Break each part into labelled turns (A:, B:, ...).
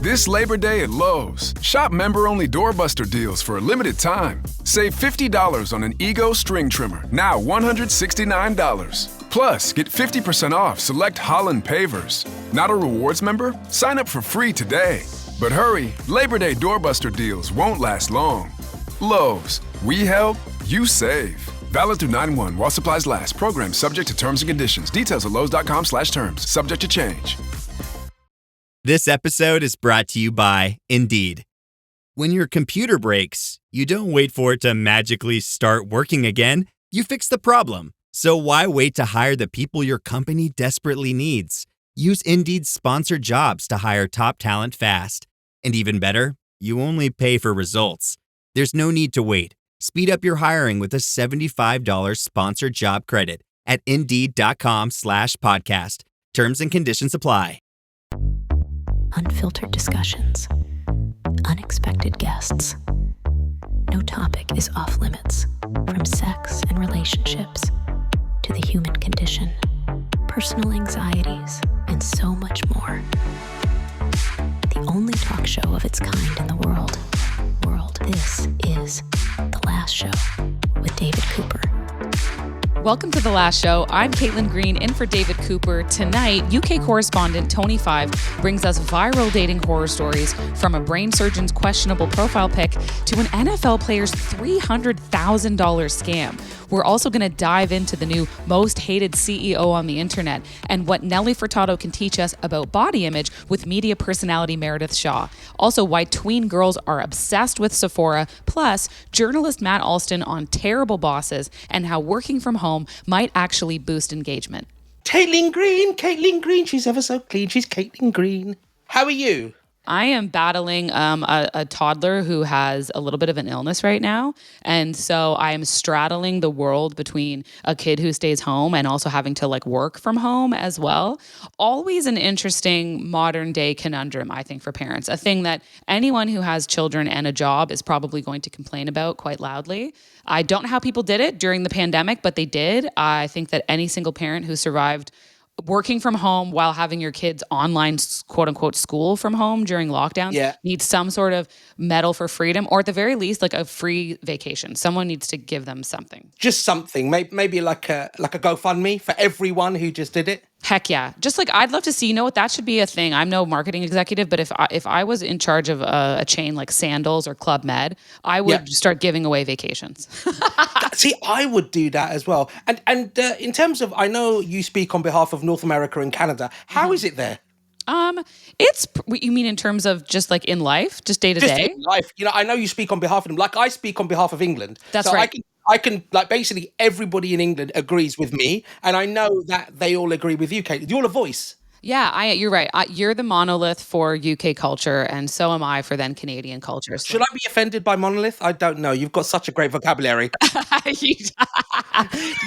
A: This Labor Day at Lowe's, shop member-only doorbuster deals for a limited time. Save $50 on an Ego string trimmer, now $169. Plus, get 50% off select Holland pavers. Not a rewards member? Sign up for free today. But hurry, Labor Day doorbuster deals won't last long. Lowe's, we help, you save. Valid through 9/1 while supplies last. Program subject to terms and conditions. Details at lowes.com/terms. Subject to change.
B: This episode is brought to you by Indeed. When your computer breaks, you don't wait for it to magically start working again. You fix the problem. So why wait to hire the people your company desperately needs? Use Indeed's sponsored jobs to hire top talent fast. And even better, you only pay for results. There's no need to wait. Speed up your hiring with a $75 sponsored job credit at Indeed.com/podcast. Terms and conditions apply.
C: Unfiltered discussions, unexpected guests. No topic is off limits, from sex and relationships to the human condition, personal anxieties, and so much more. The only talk show of its kind in the world. This is The Last Show with David Cooper.
D: Welcome to The Last Show. I'm Caitlin Green in for David Cooper. Tonight, UK correspondent Tony Five brings us viral dating horror stories, from a brain surgeon's questionable profile pic to an NFL player's $300,000 scam. We're also going to dive into the new most hated CEO on the internet and what Nelly Furtado can teach us about body image with media personality Meredith Shaw. Also, why tween girls are obsessed with Sephora, plus journalist Matt Alston on terrible bosses and how working from home might actually boost engagement.
E: Caitlin Green, she's ever so clean. She's Caitlin Green. How are you?
D: I am battling a toddler who has a little bit of an illness right now. And so I am straddling the world between a kid who stays home and also having to work from home as well. Always an interesting modern day conundrum, I think, for parents. A thing that anyone who has children and a job is probably going to complain about quite loudly. I don't know how people did it during the pandemic, but they did. I think that any single parent who survived working from home while having your kids online, quote unquote, school from home during lockdowns needs some sort of medal for freedom, or at the very least, a free vacation. Someone needs to give them something.
E: Just something, maybe like a GoFundMe for everyone who just did it.
D: Heck yeah. Just I'd love to see, that should be a thing. I'm no marketing executive, but if I was in charge of a chain like Sandals or Club Med, I would start giving away vacations.
E: See, I would do that as well. And in terms of, I know you speak on behalf of North America and Canada. How is it there?
D: You mean in terms of just in life, just day to day?
E: Just in life. I know you speak on behalf of them. I speak on behalf of England.
D: That's so right.
E: I can basically everybody in England agrees with me, and I know that they all agree with you, Kate. You're a voice.
D: Yeah, you're right. You're the monolith for UK culture, and so am I for then Canadian culture. So.
E: Should I be offended by monolith? I don't know. You've got such a great vocabulary.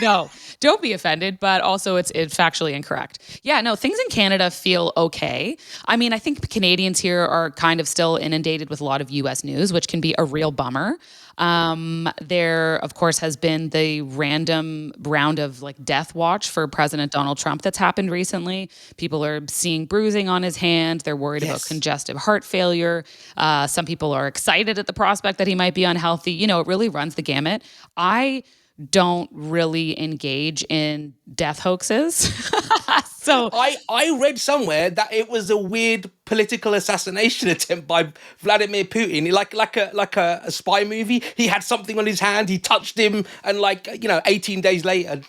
D: No, don't be offended, but also it's factually incorrect. Yeah, no, things in Canada feel okay. I mean, I think Canadians here are kind of still inundated with a lot of US news, which can be a real bummer. There, of course, has been the random round of death watch for President Donald Trump that's happened recently. People are seeing bruising on his hand. They're worried about congestive heart failure. Some people are excited at the prospect that he might be unhealthy. It really runs the gamut. I don't really engage in death hoaxes. So
E: I read somewhere that it was a weird political assassination attempt by Vladimir Putin, like a spy movie. He had something on his hand, he touched him, and 18 days later,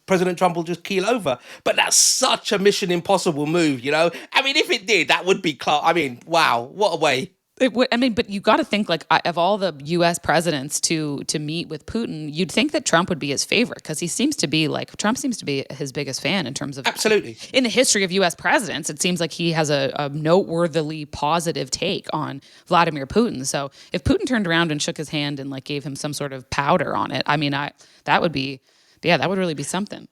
E: President Trump will just keel over. But that's such a Mission Impossible move, I mean, if it did, that would be wow, what a way.
D: It would, but you got to think of all the U.S. presidents to meet with Putin, you'd think that Trump would be his favorite because Trump seems to be his biggest fan in terms of
E: absolutely
D: in the history of U.S. presidents. It seems like he has a noteworthily positive take on Vladimir Putin. So if Putin turned around and shook his hand and gave him some sort of powder on it, that would really be something.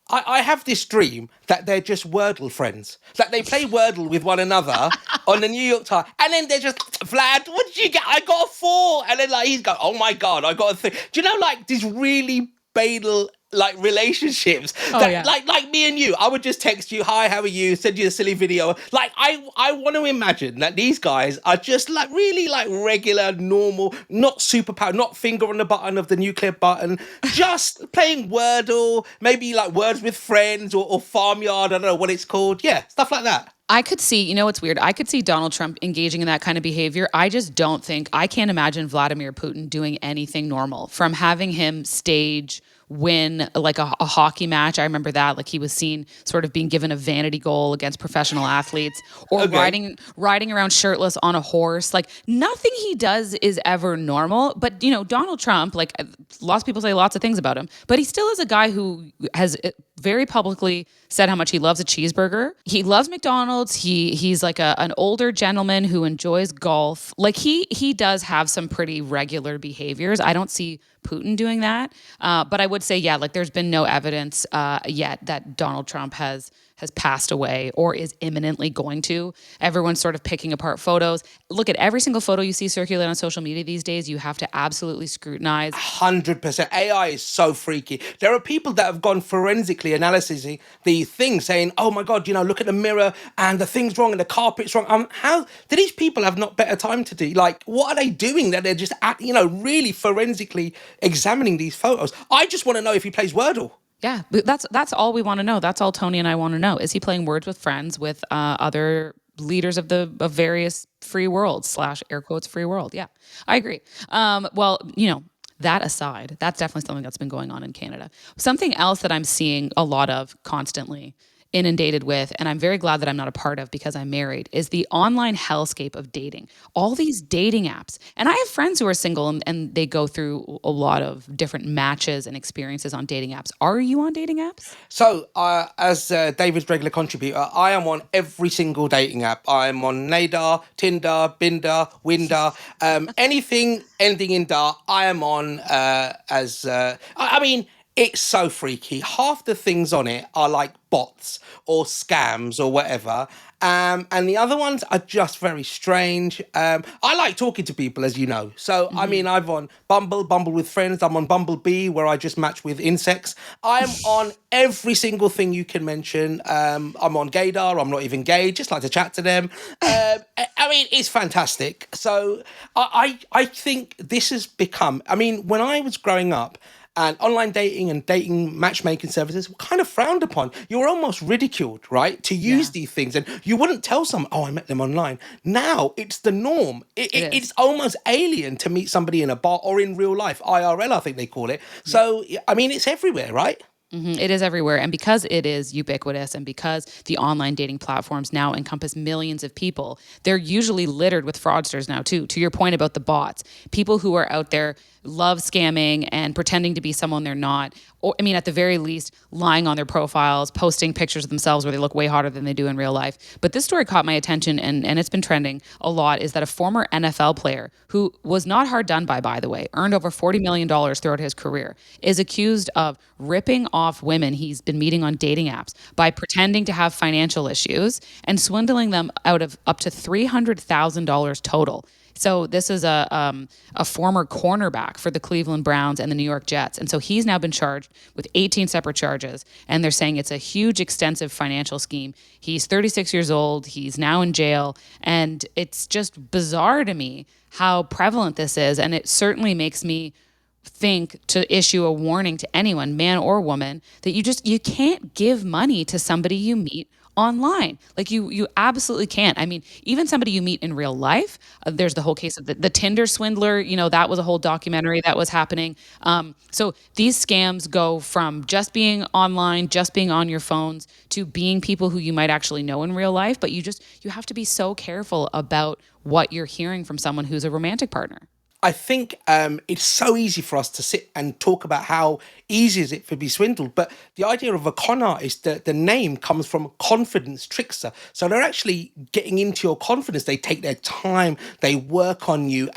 E: I have this dream that they're just Wordle friends. That they play Wordle with one another on the New York Times. And then they're just, Vlad, what did you get? I got a 4. And then he's going, oh my God, I got a 3. Do you know this really banal, like relationships. Like me and you, I would just text you, hi, how are you? Send you a silly video. Like I want to imagine that these guys are just like really like regular, normal, not superpower, not finger on the button of the nuclear button, just playing Wordle, maybe like Words with Friends or Farmyard, I don't know what it's called. Yeah, stuff like that.
D: I could see, you know what's weird? I could see Donald Trump engaging in that kind of behavior. I can't imagine Vladimir Putin doing anything normal, from having him stage win like a hockey match. I remember that, like he was seen sort of being given a vanity goal against professional athletes, or riding around shirtless on a horse. Like nothing he does is ever normal. But you know, Donald Trump, like lots of people say lots of things about him, but he still is a guy who has very publicly said how much he loves a cheeseburger. He loves McDonald's. He's like an older gentleman who enjoys golf. Like he does have some pretty regular behaviors. I don't see Putin doing that. But I would say, yeah, like there's been no evidence yet that Donald Trump has passed away or is imminently going to. Everyone's sort of picking apart photos. Look at every single photo you see circulate on social media these days. You have to absolutely scrutinize.
E: 100%. AI is so freaky. There are people that have gone forensically analyzing the thing, saying, oh my God, you know, look at the mirror and the thing's wrong and the carpet's wrong. How do these people have not better time to do? Like, what are they doing that they're just, really forensically examining these photos? I just want to know if he plays Wordle.
D: Yeah, that's all we want to know. That's all Tony and I want to know. Is he playing Words with Friends with other leaders of various free worlds / air quotes free world? Yeah, I agree. Well, you know, that aside, that's definitely something that's been going on in Canada. Something else that I'm seeing a lot of constantly, inundated with, and I'm very glad that I'm not a part of because I'm married, is the online hellscape of dating. All these dating apps. And I have friends who are single and they go through a lot of different matches and experiences on dating apps. Are you on dating apps?
E: So, as David's regular contributor, I am on every single dating app. I'm on Nadar, Tinder, Binder, Winder, anything ending in dar, I am on it's so freaky. Half the things on it are like bots or scams or whatever. And the other ones are just very strange. I like talking to people, as you know. So, I'm on Bumble with friends. I'm on Bumblebee, where I just match with insects. I'm on every single thing you can mention. I'm on Gaydar. I'm not even gay. Just like to chat to them. It's fantastic. So I think this has become, when I was growing up, and online dating and dating matchmaking services were kind of frowned upon. You were almost ridiculed, right, to use these things. And you wouldn't tell someone, I met them online. Now it's the norm. It's almost alien to meet somebody in a bar or in real life. IRL, I think they call it. So, it's everywhere, right?
D: Mm-hmm. It is everywhere. And because it is ubiquitous and because the online dating platforms now encompass millions of people, they're usually littered with fraudsters now too. To your point about the bots, people who are out there love scamming and pretending to be someone they're not. Or, at the very least, lying on their profiles, posting pictures of themselves where they look way hotter than they do in real life. But this story caught my attention, and it's been trending a lot, is that a former NFL player, who was not hard done by the way, earned over $40 million throughout his career, is accused of ripping off women he's been meeting on dating apps by pretending to have financial issues and swindling them out of up to $300,000 total. So this is a former cornerback for the Cleveland Browns and the New York Jets. And so he's now been charged with 18 separate charges. And they're saying it's a huge, extensive financial scheme. He's 36 years old. He's now in jail. And it's just bizarre to me how prevalent this is. And it certainly makes me think to issue a warning to anyone, man or woman, that you can't give money to somebody you meet online. Like you absolutely can't. Even somebody you meet in real life, there's the whole case of the Tinder swindler, that was a whole documentary that was happening. So these scams go from just being online, just being on your phones, to being people who you might actually know in real life, but you have to be so careful about what you're hearing from someone who's a romantic partner.
E: I think it's so easy for us to sit and talk about how easy is it to be swindled. But the idea of a con artist, the name comes from confidence trickster. So they're actually getting into your confidence. They take their time. They work on you.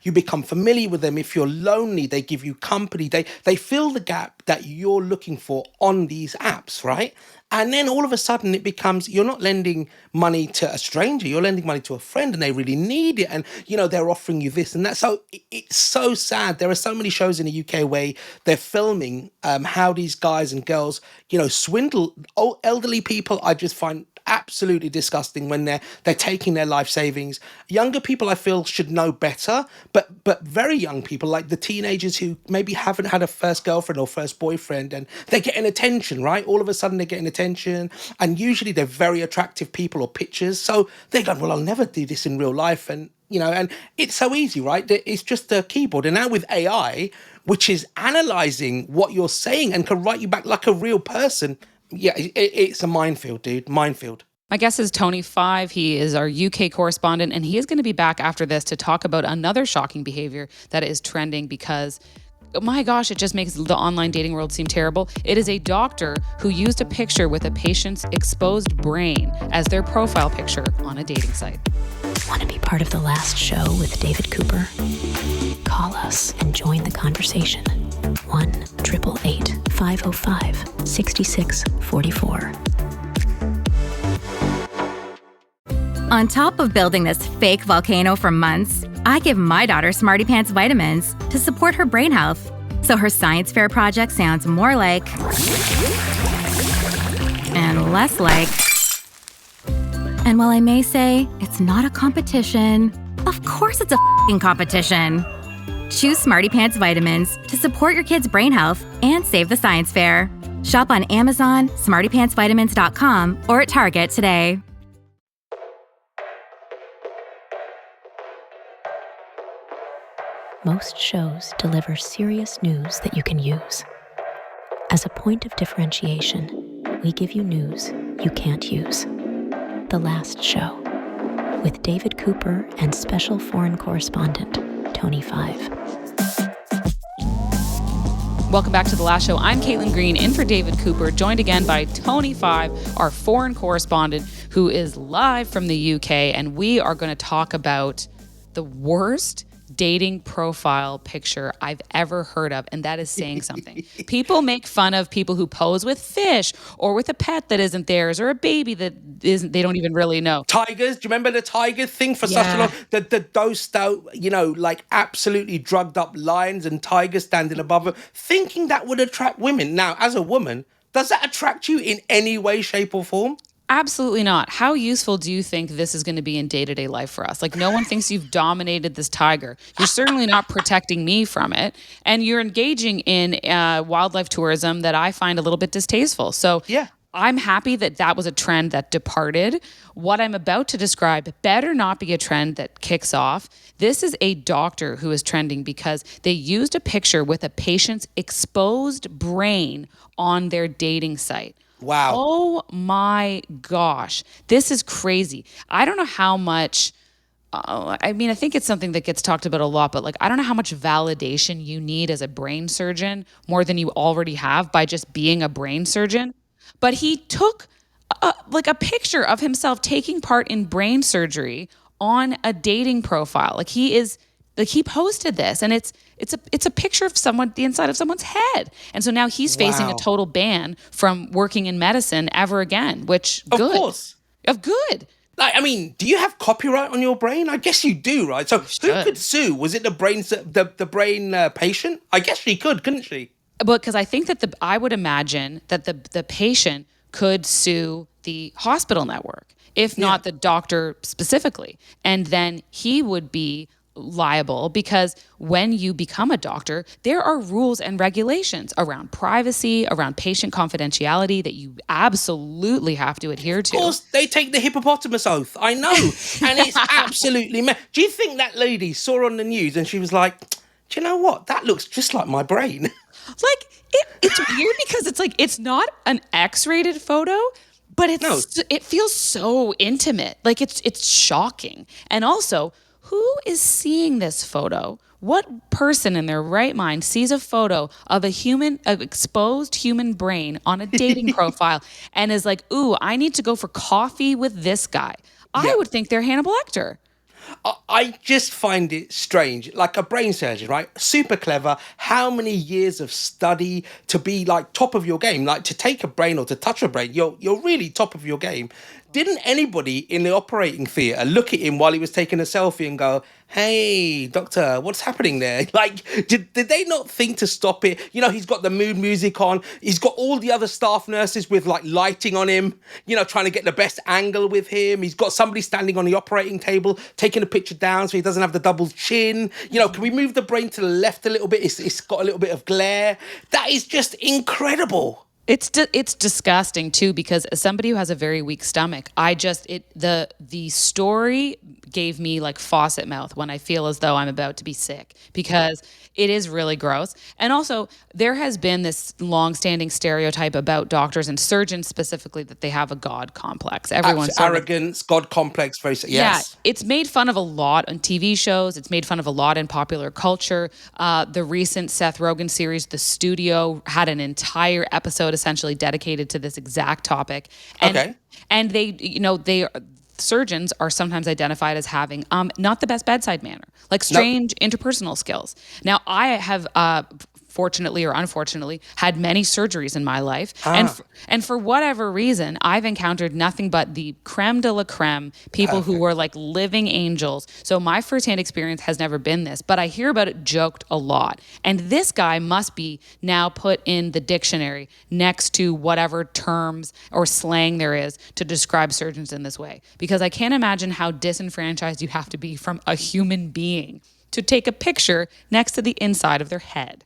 E: You become familiar with them. If you're lonely, they give you company. They fill the gap that you're looking for on these apps, right? And then all of a sudden it becomes, you're not lending money to a stranger, you're lending money to a friend and they really need it. And, they're offering you this And that's so, it's so sad. There are so many shows in the UK where they're filming how these guys and girls, swindle elderly people. I just find absolutely disgusting when they're taking their life savings. Younger people, I feel, should know better, but very young people, like the teenagers who maybe haven't had a first girlfriend or first boyfriend, and they're getting attention, right? All of a sudden they're getting attention, and usually they're very attractive people or pictures, so they're going, well, I'll never do this in real life. And and it's so easy, right? It's just a keyboard. And now with AI, which is analyzing what you're saying and can write you back like a real person, yeah, it's a minefield, dude. Minefield.
D: My guest is Tony Five. He is our UK correspondent, and he is going to be back after this to talk about another shocking behavior that is trending because, oh my gosh, it just makes the online dating world seem terrible. It is a doctor who used a picture with a patient's exposed brain as their profile picture on a dating site.
C: Want to be part of The Last Show with David Cooper? Call us and join the conversation. 1-888-505-6644.
F: On top of building this fake volcano for months, I give my daughter Smarty Pants vitamins to support her brain health. So her science fair project sounds more like and less like. And while I may say it's not a competition, of course it's a f***ing competition. Choose Smarty Pants vitamins to support your kid's brain health and save the science fair. Shop on Amazon, smartypantsvitamins.com, or at Target today.
C: Most shows deliver serious news that you can use. As a point of differentiation, we give you news you can't use. The Last Show, with David Cooper and special foreign correspondent, Tony Five.
D: Welcome back to The Last Show. I'm Caitlin Green, in for David Cooper, joined again by Tony Five, our foreign correspondent, who is live from the UK, and we are going to talk about the worst dating profile picture I've ever heard of, and that is saying something. People make fun of people who pose with fish or with a pet that isn't theirs or a baby that isn't, they don't even really know.
E: Tigers, do you remember the tiger thing for such a long, the dosed out, like absolutely drugged up lions and tigers standing above them, thinking that would attract women. Now, as a woman, does that attract you in any way, shape or form?
D: Absolutely not. How useful do you think this is going to be in day-to-day life for us? Like, no one thinks you've dominated this tiger. You're certainly not protecting me from it. And you're engaging in wildlife tourism that I find a little bit distasteful. So yeah, I'm happy that that was a trend that departed. What I'm about to describe better not be a trend that kicks off. This is a doctor who is trending because they used a picture with a patient's exposed brain on their dating site.
E: Wow.
D: Oh my gosh. This is crazy. I don't know how much, I think it's something that gets talked about a lot, but I don't know how much validation you need as a brain surgeon more than you already have by just being a brain surgeon. But he took a picture of himself taking part in brain surgery on a dating profile. He posted this, and it's a picture of the inside of someone's head. And so now he's facing a total ban from working in medicine ever again, which
E: of
D: good.
E: Course.
D: Of good.
E: Do you have copyright on your brain? I guess you do, right? So who could sue? Was it the brain patient? I guess she could, couldn't she?
D: But because I think that I would imagine that the patient could sue the hospital network, if not the doctor specifically. And then he would be liable because when you become a doctor, there are rules and regulations around privacy, around patient confidentiality that you absolutely have to adhere to.
E: Of course, they take the hippopotamus oath. I know. And it's absolutely Do you think that lady saw on the news and she was like, do you know what? That looks just like my brain.
D: It's weird because it's not an X-rated photo, but it feels so intimate. It's shocking. And also, who is seeing this photo? What person in their right mind sees a photo of an exposed human brain on a dating profile and is like, ooh, I need to go for coffee with this guy? I would think they're Hannibal Lecter.
E: I just find it strange. Like a brain surgeon, right? Super clever. How many years of study to be top of your game? To take a brain or to touch a brain, you're really top of your game. Didn't anybody in the operating theatre look at him while he was taking a selfie and go, hey, doctor, what's happening there? Like, did they not think to stop it? You know, he's got the mood music on. He's got all the other staff nurses with, like, lighting on him, you know, trying to get the best angle with him. He's got somebody standing on the operating table, taking a picture down so he doesn't have the double chin. You know, can we move the brain to the left a little bit? It's got a little bit of glare. That is just incredible.
D: It's disgusting too, because as somebody who has a very weak stomach, the story gave me like faucet mouth when I feel as though I'm about to be sick, because it is really gross. And also, there has been this long-standing stereotype about doctors and surgeons specifically that they have a God complex. Everyone's
E: arrogance, God complex, yes.
D: Yeah, it's made fun of a lot on TV shows. It's made fun of a lot in popular culture. The recent Seth Rogen series, The Studio, had an entire episode essentially dedicated to this exact topic. And surgeons are sometimes identified as having not the best bedside manner, like strange interpersonal skills. Now, I have fortunately or unfortunately had many surgeries in my life, and for whatever reason, I've encountered nothing but the creme de la creme people who were like living angels. So my firsthand experience has never been this, but I hear about it joked a lot. And this guy must be now put in the dictionary next to whatever terms or slang there is to describe surgeons in this way, because I can't imagine how disenfranchised you have to be from a human being to take a picture next to the inside of their head.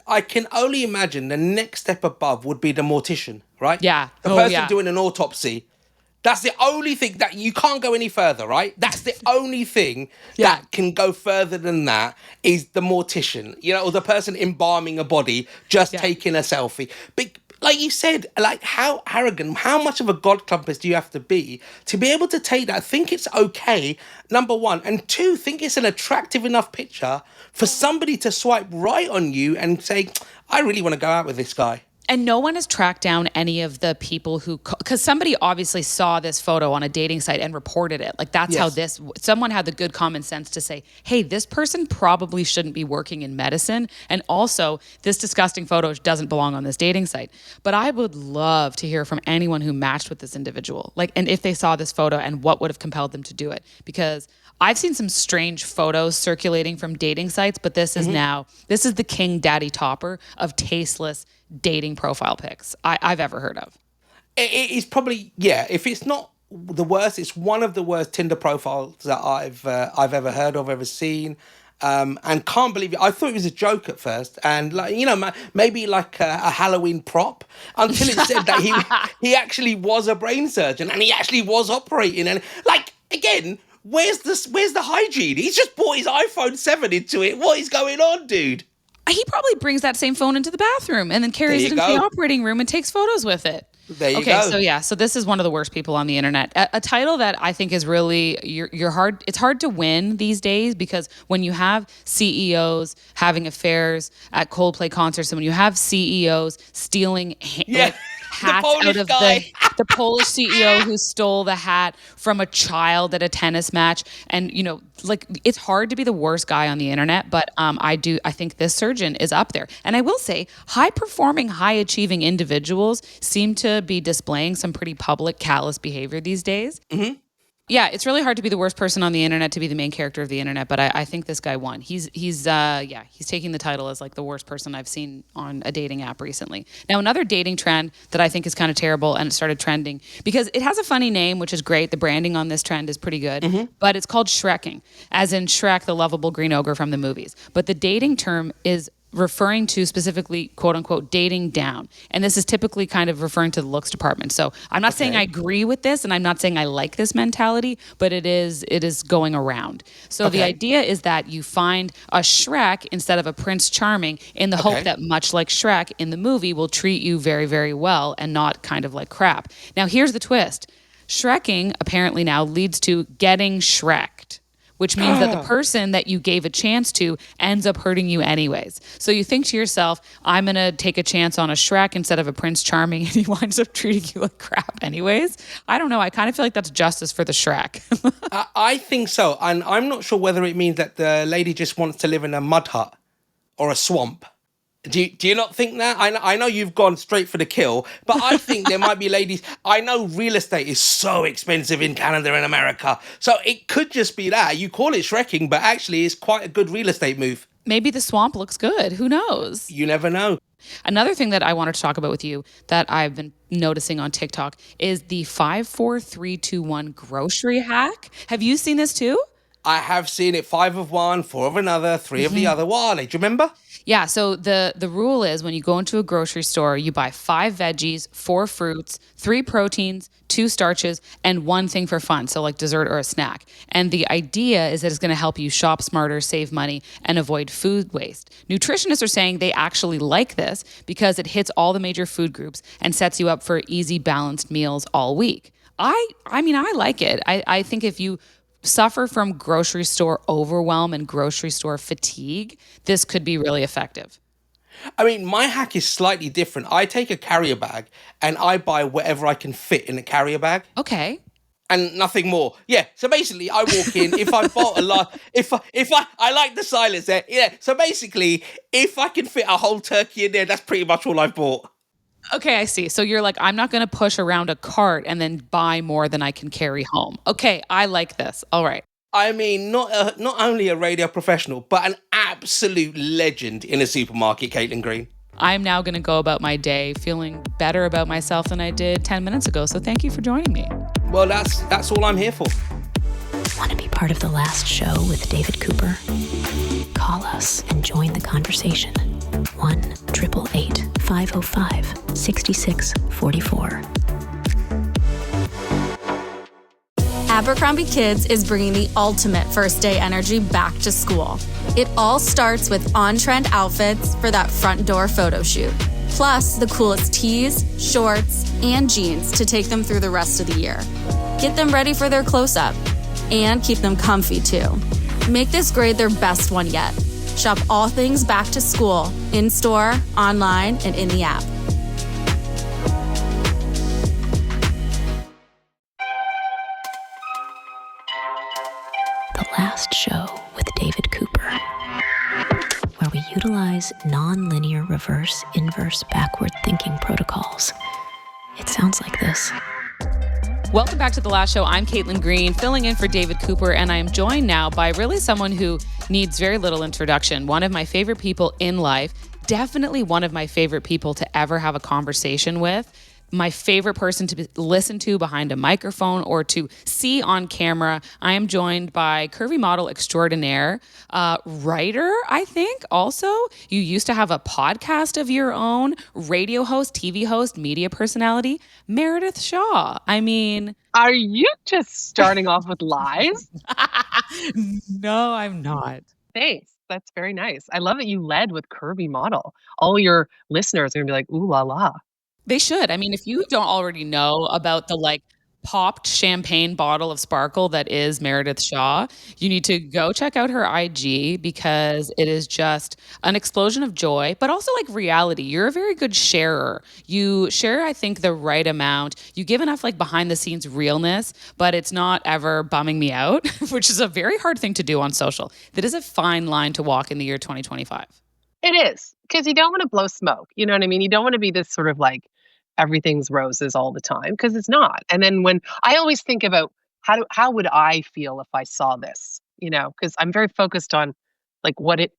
E: I can only imagine the next step above would be the mortician, right?
D: Yeah.
E: The person doing an autopsy. That's the only thing that you can't go any further, right? That's the only thing that can go further than that is the mortician, you know, or the person embalming a body, just taking a selfie. But like you said, like how arrogant, how much of a God complex do you have to be able to take that, think it's okay, number one, and two, think it's an attractive enough picture for somebody to swipe right on you and say, I really want to go out with this guy.
D: And no one has tracked down any of the people who, because somebody obviously saw this photo on a dating site and reported it. Like that's how someone had the good common sense to say, hey, this person probably shouldn't be working in medicine. And also this disgusting photo doesn't belong on this dating site. But I would love to hear from anyone who matched with this individual. Like, and if they saw this photo and what would have compelled them to do it. Because I've seen some strange photos circulating from dating sites, but this is the king daddy topper of tasteless dating profile pics I've ever heard of.
E: It's probably, if it's not the worst, it's one of the worst Tinder profiles that I've ever heard of, ever seen. And can't believe it. I thought it was a joke at first, and like, you know, maybe like a Halloween prop, until it said that he actually was a brain surgeon and he actually was operating. And like, again, where's the hygiene? He's just brought his iPhone 7 into it. What is going on, dude?
D: He probably brings that same phone into the bathroom and then carries it into the operating room and takes photos with it.
E: There you go.
D: So this is one of the worst people on the internet. A title that I think is really it's hard to win these days, because when you have CEOs having affairs at Coldplay concerts, and when you have CEOs stealing hats out of the Polish CEO who stole the hat from a child at a tennis match, and you know, like, it's hard to be the worst guy on the internet, but I think this surgeon is up there. And I will say, high performing, high achieving individuals seem to be displaying some pretty public callous behavior these days. Mm-hmm. Yeah, it's really hard to be the worst person on the internet, to be the main character of the internet, but I think this guy won. He's taking the title as like the worst person I've seen on a dating app recently. Now, another dating trend that I think is kind of terrible, and it started trending because it has a funny name, which is great. The branding on this trend is pretty good, but it's called Shrekking, as in Shrek, the lovable green ogre from the movies. But the dating term is referring to specifically, quote unquote, dating down. And this is typically kind of referring to the looks department. So I'm not saying I agree with this, and I'm not saying I like this mentality, but it is going around. So the idea is that you find a Shrek instead of a Prince Charming, in the hope that, much like Shrek in the movie, will treat you very, very well and not kind of like crap. Now, here's the twist. Shrekking apparently now leads to getting Shreked, which means that the person that you gave a chance to ends up hurting you anyways. So you think to yourself, I'm going to take a chance on a Shrek instead of a Prince Charming, and he winds up treating you like crap anyways. I don't know. I kind of feel like that's justice for the Shrek.
E: I think so. And I'm not sure whether it means that the lady just wants to live in a mud hut or a swamp. Do you not think that? I know you've gone straight for the kill, but I think there might be ladies. I know real estate is so expensive in Canada and America. So it could just be that. You call it Shrekking, but actually it's quite a good real estate move.
D: Maybe the swamp looks good. Who knows?
E: You never know.
D: Another thing that I wanted to talk about with you that I've been noticing on TikTok is the 5-4-3-2-1 grocery hack. Have you seen this too?
E: I have seen it 5 of one, 4 of another, 3 of the other. What are they? Do you remember?
D: Yeah, so the rule is when you go into a grocery store, you buy 5 veggies, 4 fruits, 3 proteins, 2 starches, and 1 thing for fun, so like dessert or a snack. And the idea is that it's going to help you shop smarter, save money, and avoid food waste. Nutritionists are saying they actually like this because it hits all the major food groups and sets you up for easy, balanced meals all week. I mean, I like it. I think if you suffer from grocery store overwhelm and grocery store fatigue, this could be really effective.
E: I mean, my hack is slightly different. I take a carrier bag and I buy whatever I can fit in a carrier bag.
D: Okay.
E: And nothing more. Yeah. So basically, I walk in. If I bought a lot, I like the silence there. Yeah. So basically, if I can fit a whole turkey in there, that's pretty much all I've bought.
D: Okay, I see. So you're like, I'm not going to push around a cart and then buy more than I can carry home. Okay, I like this. All right.
E: I mean, not only a radio professional, but an absolute legend in a supermarket, Caitlin Green.
D: I'm now going to go about my day feeling better about myself than I did 10 minutes ago. So thank you for joining me.
E: Well, that's all I'm here for.
C: Want to be part of the last show with David Cooper? Call us and join the conversation. 1-888-505-6644.
G: Abercrombie Kids is bringing the ultimate first day energy back to school. It all starts with on-trend outfits for that front door photo shoot. Plus, the coolest tees, shorts, and jeans to take them through the rest of the year. Get them ready for their close-up and keep them comfy too. Make this grade their best one yet. Shop all things back to school, in-store, online, and in the app.
C: The last show with David Cooper, where we utilize non-linear reverse, inverse, backward thinking protocols. It sounds like this.
D: Welcome back to The Last Show. I'm Caitlin Green, filling in for David Cooper, and I am joined now by really someone who needs very little introduction. One of my favorite people in life, definitely one of my favorite people to ever have a conversation with. My favorite person to listen to behind a microphone or to see on camera. I am joined by curvy model extraordinaire, writer, I think. Also, you used to have a podcast of your own, radio host, TV host, media personality, Meredith Shaw. I mean...
H: Are you just starting off with lies?
D: No, I'm not.
H: Thanks. That's very nice. I love that you led with curvy model. All your listeners are going to be like, ooh la la.
D: They should. I mean, if you don't already know about the popped champagne bottle of sparkle that is Meredith Shaw, you need to go check out her IG because it is just an explosion of joy, but also reality. You're a very good sharer. You share, I think, the right amount. You give enough behind the scenes realness, but it's not ever bumming me out, which is a very hard thing to do on social. That is a fine line to walk in the year 2025.
H: It is, because you don't want to blow smoke. You know what I mean? You don't want to be this sort of everything's roses all the time, because it's not. And then when I always think about how would I feel if I saw this, because I'm very focused on what it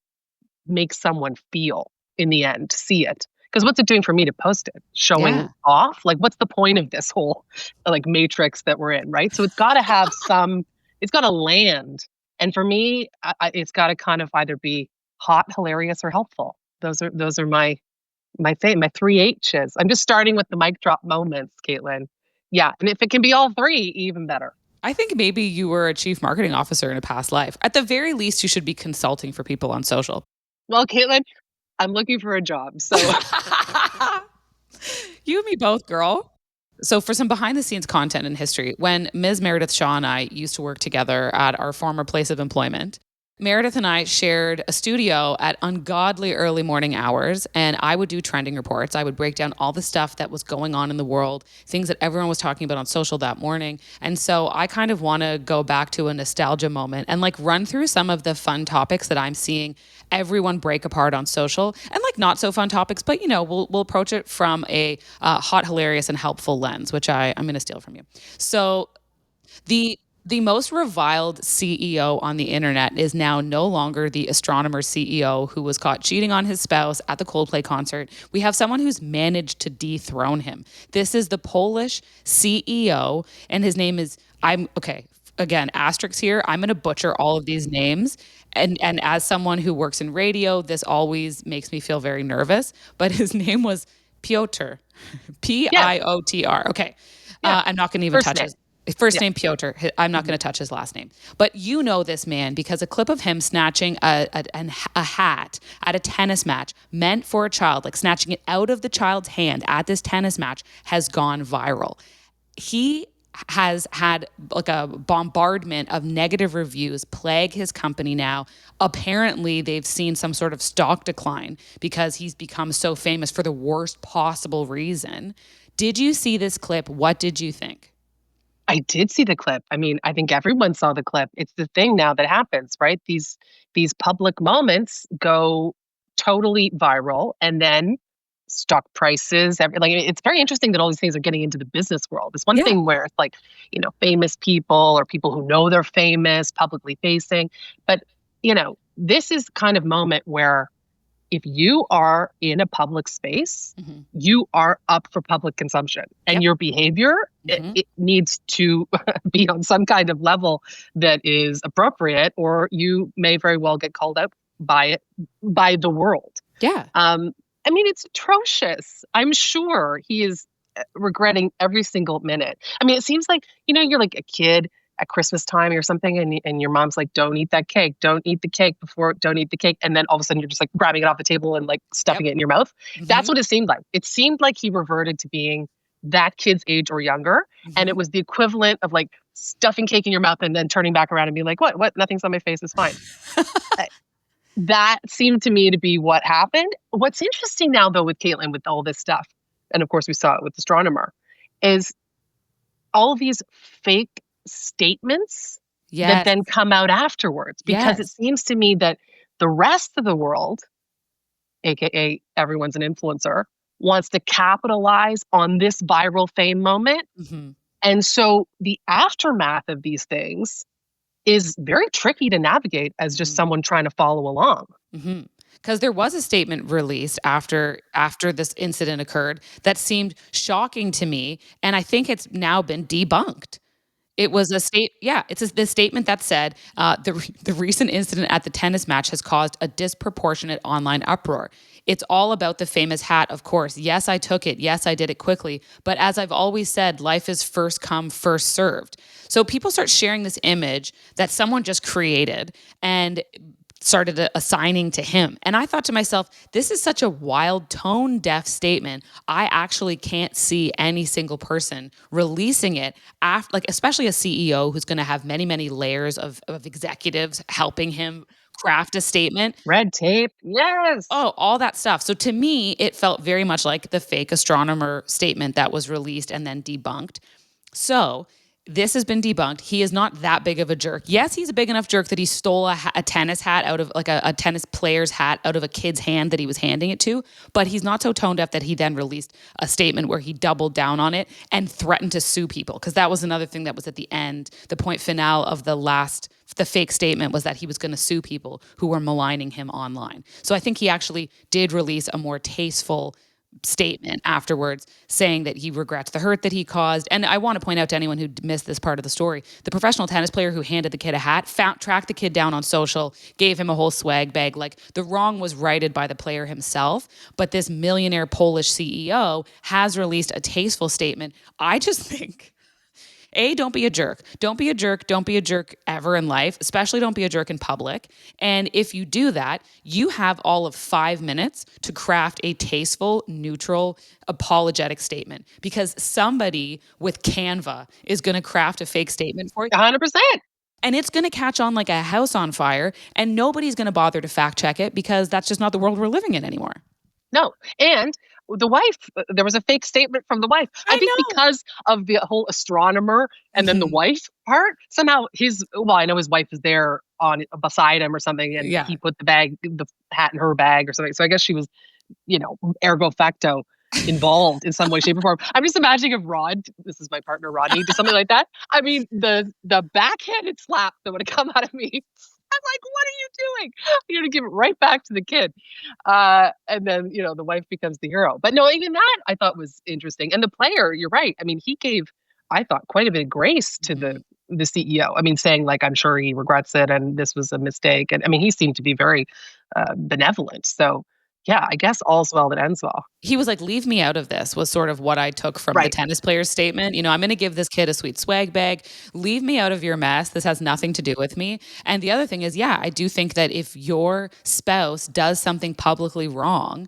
H: makes someone feel in the end to see it. Because what's it doing for me to post it? Showing off? What's the point of this whole matrix that we're in, right? So it's got to have it's got to land. And for me, it's got to kind of either be hot, hilarious, or helpful. Those are my 3 H's. I'm just starting with the mic drop moments, Caitlin. Yeah, and if it can be all 3, even better.
D: I think maybe you were a chief marketing officer in a past life. At the very least, you should be consulting for people on social.
H: Well, Caitlin, I'm looking for a job, so...
D: You and me both, girl. So for some behind the scenes content and history, when Ms. Meredith Shaw and I used to work together at our former place of employment, Meredith and I shared a studio at ungodly early morning hours, and I would do trending reports. I would break down all the stuff that was going on in the world, things that everyone was talking about on social that morning. And so I kind of want to go back to a nostalgia moment and like run through some of the fun topics that I'm seeing everyone break apart on social, and like not so fun topics, but we'll approach it from a hot, hilarious, and helpful lens, which I'm going to steal from you. So the most reviled CEO on the internet is now no longer the astronomer CEO who was caught cheating on his spouse at the Coldplay concert. We have someone who's managed to dethrone him. This is the Polish CEO, and his name is, again, asterisks here. I'm going to butcher all of these names. And as someone who works in radio, this always makes me feel very nervous. But his name was Piotr, Piotr. Okay. I'm not going to even touch his first name, Piotr. I'm not going to touch his last name. But you know this man because a clip of him snatching a hat at a tennis match meant for a child, like snatching it out of the child's hand at this tennis match, has gone viral. He has had like a bombardment of negative reviews plague his company now. Apparently, they've seen some sort of stock decline because he's become so famous for the worst possible reason. Did you see this clip? What did you think?
H: I did see the clip. I mean, I think everyone saw the clip. It's the thing now that happens, right? These public moments go totally viral, and then stock prices. It's very interesting that all these things are getting into the business world. It's one thing where it's like, famous people or people who know they're famous, publicly facing. But, this is kind of moment where if you are in a public space, you are up for public consumption, and your behavior, it needs to be on some kind of level that is appropriate, or you may very well get called out by the world.
D: Yeah.
H: I mean, it's atrocious. I'm sure he is regretting every single minute. I mean, it seems like, you're like a kid at Christmas time or something, and your mom's like, don't eat that cake. Don't eat the cake don't eat the cake. And then all of a sudden you're just like grabbing it off the table and like stuffing it in your mouth. That's what it seemed like. It seemed like he reverted to being that kid's age or younger. And it was the equivalent of like stuffing cake in your mouth and then turning back around and being like, what? Nothing's on my face. It's fine. That seemed to me to be what happened. What's interesting now, though, with Caitlin, with all this stuff, and of course we saw it with Astronomer, is all of these fake statements that then come out afterwards. Because it seems to me that the rest of the world, aka everyone's an influencer, wants to capitalize on this viral fame moment. And so the aftermath of these things is very tricky to navigate as just someone trying to follow along.
D: Because there was a statement released after this incident occurred that seemed shocking to me, and I think it's now been debunked. It was the statement that said the recent incident at the tennis match has caused a disproportionate online uproar. It's all about the famous hat, of course. Yes, I took it. Yes, I did it quickly. But as I've always said, life is first come, first served. So people start sharing this image that someone just created and started assigning to him. And I thought to myself, this is such a wild, tone-deaf statement. I actually can't see any single person releasing it, after, like especially a CEO who's going to have many, many layers of executives helping him craft a statement.
H: Red tape, yes.
D: Oh, all that stuff. So to me, it felt very much like the fake astronomer statement that was released and then debunked. So this has been debunked. He is not that big of a jerk. Yes, he's a big enough jerk that he stole a tennis hat out of like a tennis player's hat out of a kid's hand that he was handing it to. But he's not so tone deaf that he then released a statement where he doubled down on it and threatened to sue people. Because that was another thing that was at the end, the point finale of the fake statement was that he was going to sue people who were maligning him online. So I think he actually did release a more tasteful statement afterwards saying that he regrets the hurt that he caused. And I want to point out to anyone who missed this part of the story, the professional tennis player who handed the kid a hat tracked the kid down on social, gave him a whole swag bag. Like the wrong was righted by the player himself. But this millionaire Polish CEO has released a tasteful statement. I just think, don't be a jerk. Don't be a jerk. Don't be a jerk ever in life, especially don't be a jerk in public. And if you do that, you have all of 5 minutes to craft a tasteful, neutral, apologetic statement because somebody with Canva is going to craft a fake statement for you.
H: 100%.
D: And it's going to catch on like a house on fire, and nobody's going to bother to fact check it because that's just not the world we're living in anymore.
H: No. And the wife, there was a fake statement from the wife. I think
D: know.
H: because of the whole astronomer and then the wife part, somehow I know his wife was there beside him or something, and he put the hat in her bag or something. So I guess she was, ergo facto involved in some way, shape, or form. I'm just imagining if this is my partner Rodney, did something like that. I mean, the backhanded slap that would have come out of me. I'm like, what are you doing? You're going to give it right back to the kid. And then, the wife becomes the hero. But no, even that I thought was interesting. And the player, you're right. I mean, he gave, I thought, quite a bit of grace to the CEO. I mean, saying like, I'm sure he regrets it and this was a mistake. And I mean, he seemed to be very benevolent. So yeah, I guess all's well that ends well.
D: He was like, leave me out of this, was sort of what I took from the tennis player's statement. I'm going to give this kid a sweet swag bag. Leave me out of your mess. This has nothing to do with me. And the other thing is, I do think that if your spouse does something publicly wrong,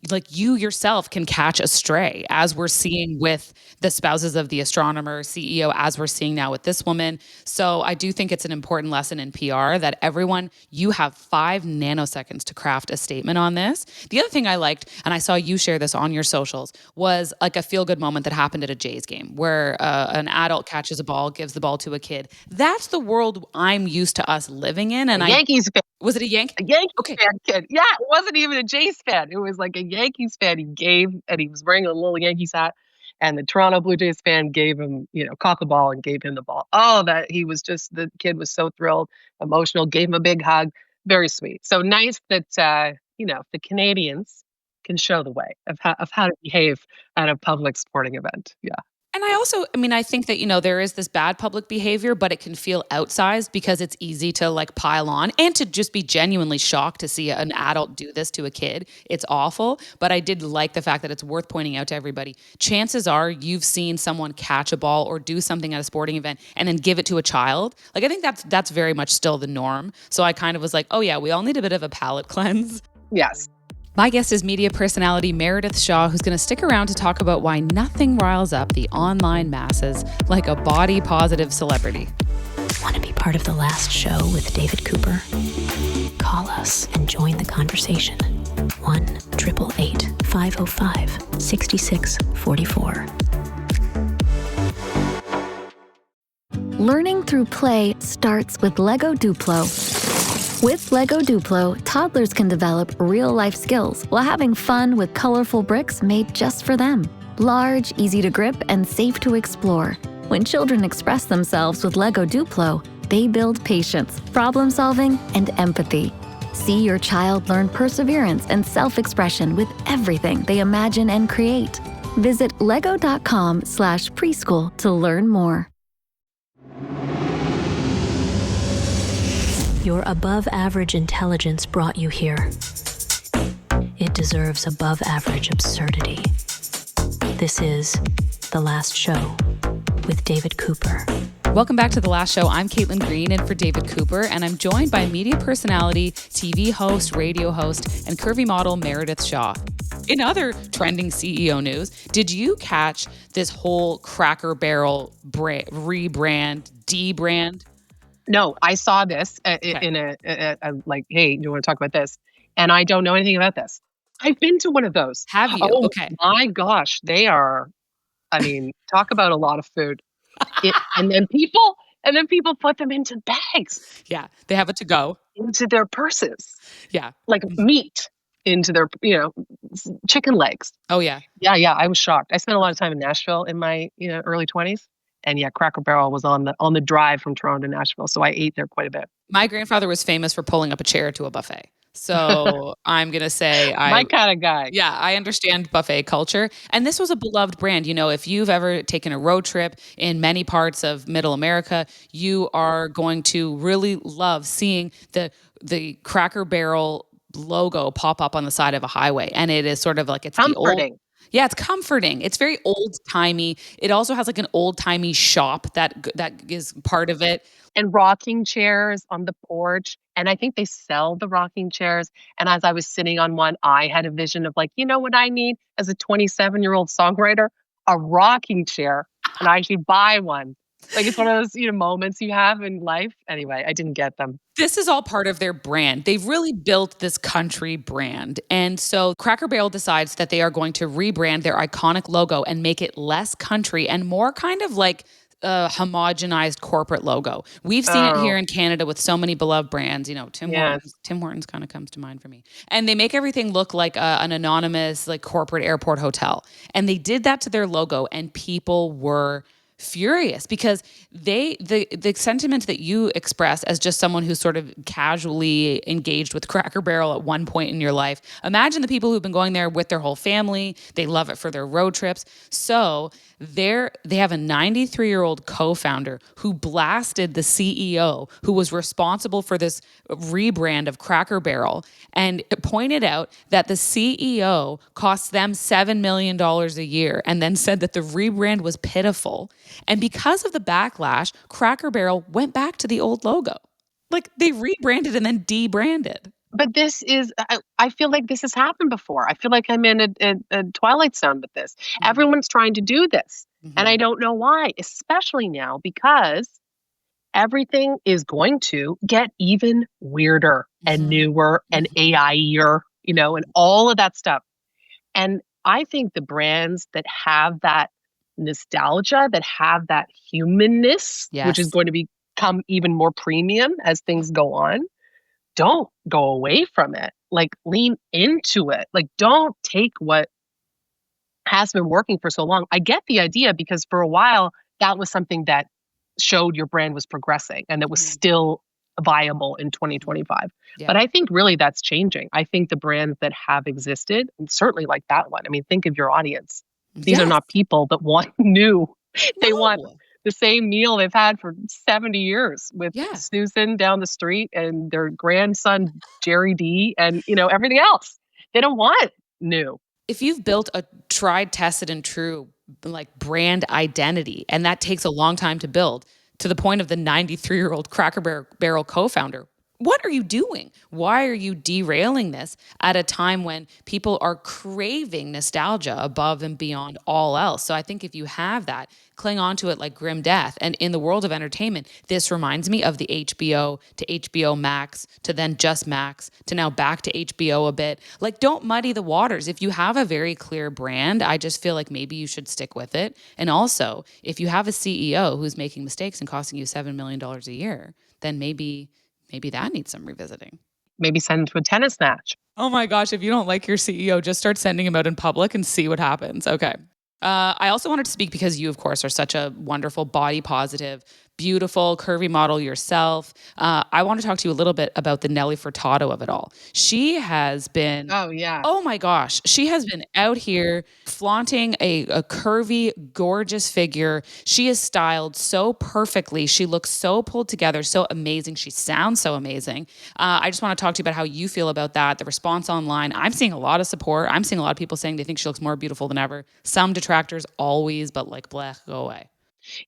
D: like you yourself can catch a stray, as we're seeing with the spouses of the astronomer CEO, as we're seeing now with this woman. So I do think it's an important lesson in PR that everyone, you have 5 nanoseconds to craft a statement on this. The other thing I liked, and I saw you share this on your socials, was like a feel-good moment that happened at a Jays game where an adult catches a ball, gives the ball to a kid. That's the world I'm used to us living in. And
H: Yankees fan.
D: Was it a Yankees?
H: A Yankees fan kid. Yeah, it wasn't even a Jays fan. It was like a Yankees fan. He was wearing a little Yankees hat, and the Toronto Blue Jays fan gave him, caught the ball and gave him the ball. Oh, the kid was so thrilled, emotional, gave him a big hug. Very sweet. So nice that, the Canadians can show the way of how to behave at a public sporting event. Yeah.
D: And I think that, there is this bad public behavior, but it can feel outsized because it's easy to like pile on and to just be genuinely shocked to see an adult do this to a kid. It's awful. But I did like the fact that it's worth pointing out to everybody. Chances are you've seen someone catch a ball or do something at a sporting event and then give it to a child. Like, I think that's very much still the norm. So I kind of was like, oh yeah, we all need a bit of a palate cleanse.
H: Yes.
D: My guest is media personality Meredith Shaw, who's going to stick around to talk about why nothing riles up the online masses like a body-positive celebrity.
C: Want to be part of the last show with David Cooper? Call us and join the conversation. 1-888-505-6644.
F: Learning through play starts with Lego Duplo. With Lego Duplo, toddlers can develop real-life skills while having fun with colorful bricks made just for them. Large, easy to grip, and safe to explore. When children express themselves with Lego Duplo, they build patience, problem-solving, and empathy. See your child learn perseverance and self-expression with everything they imagine and create. Visit lego.com/preschool to learn more.
C: Your above-average intelligence brought you here. It deserves above-average absurdity. This is The Last Show with David Cooper.
D: Welcome back to The Last Show. I'm Caitlin Green, in for David Cooper, and I'm joined by media personality, TV host, radio host, and curvy model Meredith Shaw. In other trending CEO news, did you catch this whole Cracker Barrel rebrand, debrand?
H: No, I saw this in a like, hey, do you want to talk about this? And I don't know anything about this. I've been to one of those.
D: Have you?
H: Oh,
D: okay.
H: My gosh, they are. I mean, talk about a lot of food. And then people put them into bags.
D: Yeah, they have it to go
H: into their purses.
D: Yeah,
H: like meat into their chicken legs.
D: Oh yeah.
H: Yeah. I was shocked. I spent a lot of time in Nashville in my early 20s. And yeah, Cracker Barrel was on the drive from Toronto to Nashville, so I ate there quite a bit.
D: My grandfather was famous for pulling up a chair to a buffet. So I'm going to say
H: my kind of guy.
D: Yeah, I understand buffet culture. And this was a beloved brand. If you've ever taken a road trip in many parts of Middle America, you are going to really love seeing the Cracker Barrel logo pop up on the side of a highway. And it is sort of like it's
H: comforting.
D: The old. Yeah, it's comforting. It's very old-timey. It also has like an old-timey shop that is part of it.
H: And rocking chairs on the porch. And I think they sell the rocking chairs. And as I was sitting on one, I had a vision of like, what I need as a 27-year-old songwriter? A rocking chair. And I should buy one Like it's one of those, moments you have in life. Anyway, I didn't get them.
D: This is all part of their brand. They've really built this country brand. And so Cracker Barrel decides that they are going to rebrand their iconic logo and make it less country and more kind of like a homogenized corporate logo. We've seen it here in Canada with so many beloved brands. Tim Hortons kind of comes to mind for me. And they make everything look like an anonymous like corporate airport hotel. And they did that to their logo, and people were furious because the sentiment that you express as just someone who's sort of casually engaged with Cracker Barrel at one point in your life. Imagine the people who've been going there with their whole family. They love it for their road trips. So they have a 93-year-old co-founder who blasted the CEO who was responsible for this rebrand of Cracker Barrel, and it pointed out that the CEO costs them $7 million a year, and then said that the rebrand was pitiful. And because of the backlash, Cracker Barrel went back to the old logo. Like they rebranded and then debranded.
H: But this is, I feel like this has happened before. I feel like I'm in a Twilight Zone with this. Mm-hmm. Everyone's trying to do this. Mm-hmm. And I don't know why, especially now, because everything is going to get even weirder and newer and AI-er, and all of that stuff. And I think the brands that have that nostalgia, that have that humanness, which is going to become even more premium as things go on, don't go away from it. Like lean into it. Like don't take what has been working for so long. I get the idea because for a while that was something that showed your brand was progressing and that was still viable in 2025. Yeah. But I think really that's changing. I think the brands that have existed, certainly like that one. I mean, think of your audience. These are not people that want new. They want the same meal they've had for 70 years with Susan down the street and their grandson, Jerry D, and, everything else. They don't want new.
D: If you've built a tried, tested, and true like brand identity, and that takes a long time to build, to the point of the 93-year-old Cracker Barrel co-founder, what are you doing? Why are you derailing this at a time when people are craving nostalgia above and beyond all else? So I think if you have that, cling on to it like grim death. And in the world of entertainment, this reminds me of the HBO to HBO Max to then just Max to now back to HBO a bit. Like, don't muddy the waters. If you have a very clear brand, I just feel like maybe you should stick with it. And also, if you have a CEO who's making mistakes and costing you $7 million a year, then maybe that needs some revisiting.
H: Maybe send him to a tennis match.
D: Oh my gosh, if you don't like your CEO, just start sending him out in public and see what happens. Okay. I also wanted to speak because you, of course, are such a wonderful body positive, beautiful, curvy model yourself. I want to talk to you a little bit about the Nelly Furtado of it all. She has been... Oh my gosh. She has been out here flaunting a curvy, gorgeous figure. She is styled so perfectly. She looks so pulled together, so amazing. She sounds so amazing. I just want to talk to you about how you feel about that, the response online. I'm seeing a lot of support. I'm seeing a lot of people saying they think she looks more beautiful than ever. Some detractors always, but like, blech, go away.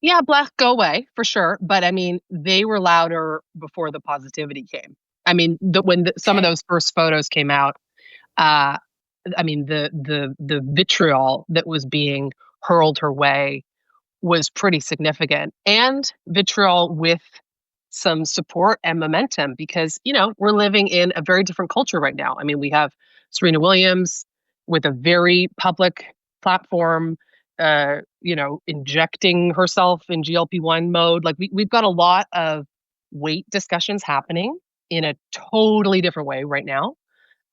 H: Yeah, black, go away for sure. But I mean, they were louder before the positivity came. I mean, when some of those first photos came out, I mean, the vitriol that was being hurled her way was pretty significant, and vitriol with some support and momentum because, we're living in a very different culture right now. I mean, we have Serena Williams with a very public platform, injecting herself in GLP-1 mode. Like we've got a lot of weight discussions happening in a totally different way right now.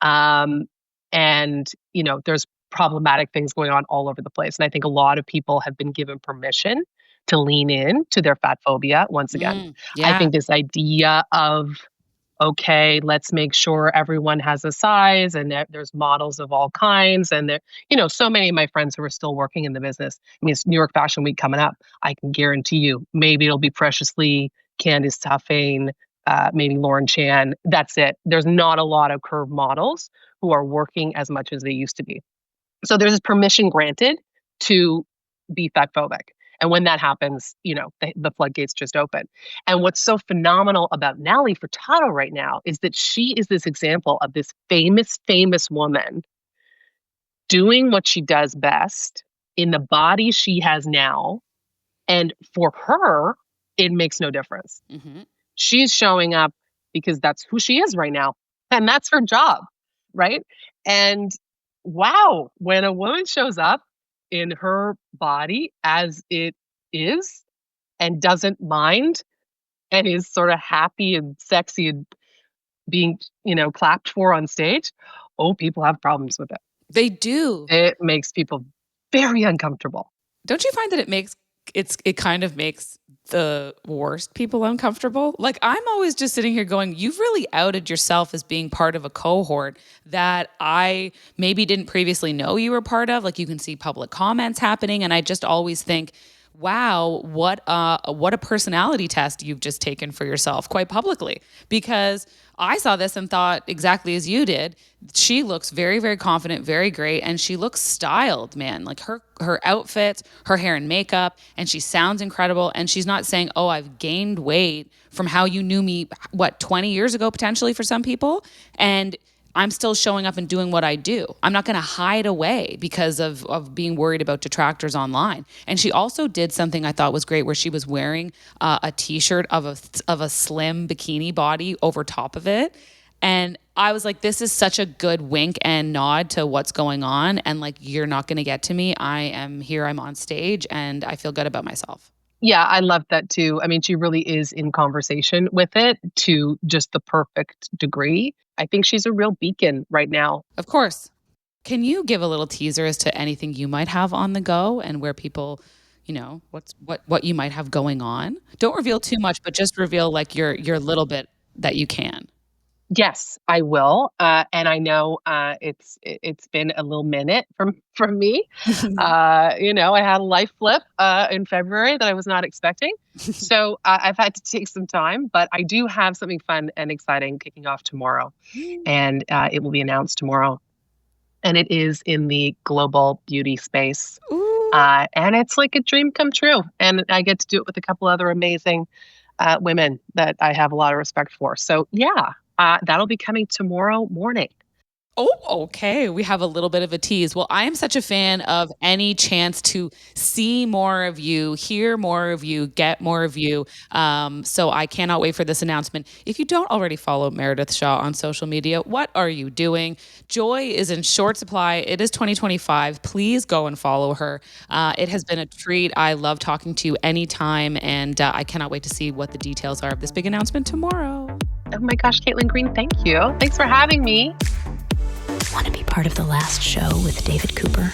H: And, there's problematic things going on all over the place. And I think a lot of people have been given permission to lean in to their fat phobia once again. I think this idea of, okay, let's make sure everyone has a size and that there's models of all kinds. And there, so many of my friends who are still working in the business. I mean, it's New York Fashion Week coming up. I can guarantee you, maybe it'll be Precious Lee, Candice Taffane, maybe Lauren Chan. That's it. There's not a lot of curve models who are working as much as they used to be. So there's this permission granted to be fat phobic. And when that happens, the floodgates just open. And what's so phenomenal about Nelly Furtado right now is that she is this example of this famous woman doing what she does best in the body she has now And for her, it makes no difference.
D: Mm-hmm.
H: She's showing up because that's who she is right now. And that's her job, right? And wow, when a woman shows up in her body as it is and doesn't mind and is sort of happy and sexy and being, clapped for on stage, people have problems with it.
D: They do.
H: It makes people very uncomfortable.
D: Don't you find that it kind of makes the worst people uncomfortable? Like, I'm always just sitting here going, you've really outed yourself as being part of a cohort that I maybe didn't previously know you were part of. Like, you can see public comments happening, and I just always think, wow, what a personality test you've just taken for yourself quite publicly. Because I saw this and thought exactly as you did. She looks very, very confident, very great, and she looks styled, man. Like her outfits, her hair and makeup, and she sounds incredible. And she's not saying, oh, I've gained weight from how you knew me, 20 years ago, potentially for some people. And I'm still showing up and doing what I do. I'm not going to hide away because of being worried about detractors online. And she also did something I thought was great, where she was wearing a t-shirt of a slim bikini body over top of it. And I was like, this is such a good wink and nod to what's going on. And like, you're not going to get to me. I am here. I'm on stage, and I feel good about myself.
H: Yeah, I love that too. I mean, she really is in conversation with it to just the perfect degree. I think she's a real beacon right now.
D: Of course. Can you give a little teaser as to anything you might have on the go and where people, what you might have going on? Don't reveal too much, but just reveal like your little bit that you can.
H: Yes, I will. And I know it's been a little minute from me. I had a life flip in February that I was not expecting. So I've had to take some time, but I do have something fun and exciting kicking off tomorrow. And it will be announced tomorrow. And it is in the global beauty space. And it's like a dream come true. And I get to do it with a couple other amazing women that I have a lot of respect for. So yeah. That'll be coming tomorrow morning.
D: Oh, okay. We have a little bit of a tease. Well, I am such a fan of any chance to see more of you, hear more of you, get more of you. So I cannot wait for this announcement. If you don't already follow Meredith Shaw on social media, what are you doing? Joy is in short supply. It is 2025. Please go and follow her. It has been a treat. I love talking to you anytime, and I cannot wait to see what the details are of this big announcement tomorrow.
H: Oh my gosh, Caitlin Green, thank you. Thanks for having me.
C: Want to be part of the last show with David Cooper?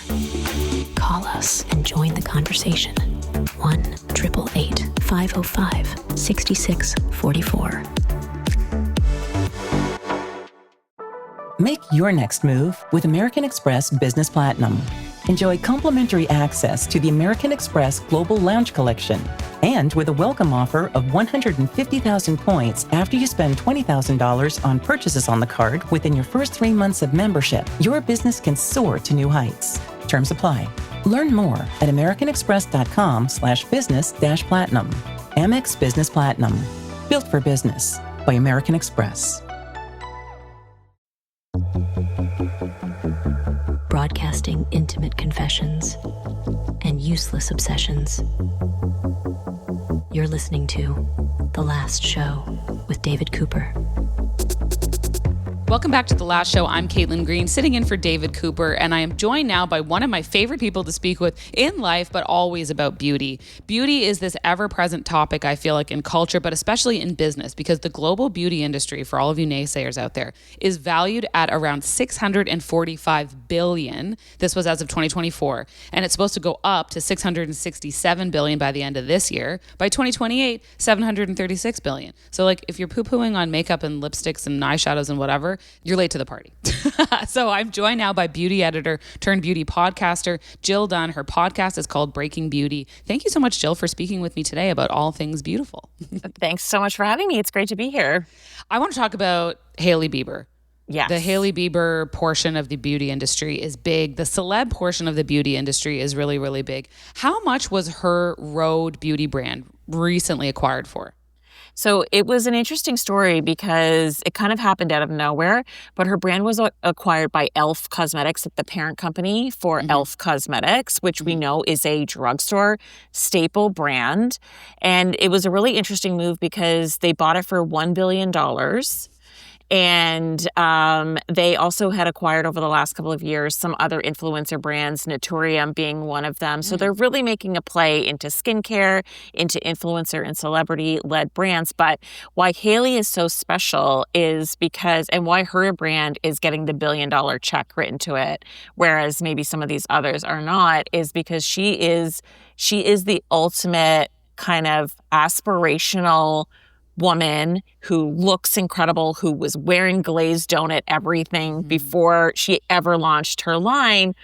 C: Call us and join the conversation. 1-888-505-6644.
I: Make your next move with American Express Business Platinum. Enjoy complimentary access to the American Express Global Lounge Collection. And with a welcome offer of 150,000 points after you spend $20,000 on purchases on the card within your first 3 months of membership, your business can soar to new heights. Terms apply. Learn more at americanexpress.com/business-platinum. Amex Business Platinum. Built for business by American Express.
C: Broadcasting intimate confessions and useless obsessions. You're listening to The Last Show with David Cooper.
D: Welcome back to The Last Show. I'm Caitlin Green, sitting in for David Cooper, and I am joined now by one of my favorite people to speak with in life, but always about beauty. Beauty is this ever-present topic, I feel like, in culture, but especially in business, because the global beauty industry, for all of you naysayers out there, is valued at around $645 billion. This was as of 2024, and it's supposed to go up to $667 billion by the end of this year. By 2028, $736 billion. So, like, if you're poo-pooing on makeup and lipsticks and eyeshadows and whatever, you're late to the party. So I'm joined now by beauty editor turned beauty podcaster, Jill Dunn. Her podcast is called Breaking Beauty. Thank you so much, Jill, for speaking with me today about all things beautiful.
J: Thanks so much for having me. It's great to be here.
D: I want to talk about Hailey Bieber.
J: Yes.
D: The Hailey Bieber portion of the beauty industry is big. The celeb portion of the beauty industry is really, really big. How much was her Rhode beauty brand recently acquired for?
J: So it was an interesting story because it kind of happened out of nowhere, but her brand was acquired by Elf Cosmetics, the parent company for Elf Cosmetics, which we know is a drugstore staple brand. And it was a really interesting move because they bought it for $1 billion. And they also had acquired over the last couple of years some other influencer brands, Naturium being one of them. So they're really making a play into skincare, into influencer and celebrity-led brands. But why Hailey is so special is because, and why her brand is getting the $1 billion check written to it, whereas maybe some of these others are not, is because she is the ultimate kind of aspirational woman who looks incredible, who was wearing glazed donut everything before she ever launched her line,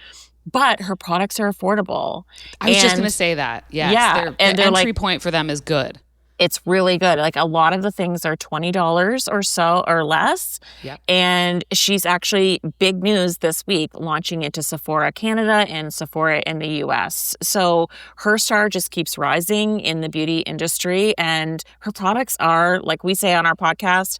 J: but her products are affordable.
D: I was just going to say that. Yes.
J: Yeah.
D: The entry point for them is good.
J: It's really good. Like a lot of the things are $20 or so or less.
D: Yep.
J: And she's actually, big news this week, launching into Sephora Canada and Sephora in the US. So her star just keeps rising in the beauty industry, and her products are, like we say on our podcast,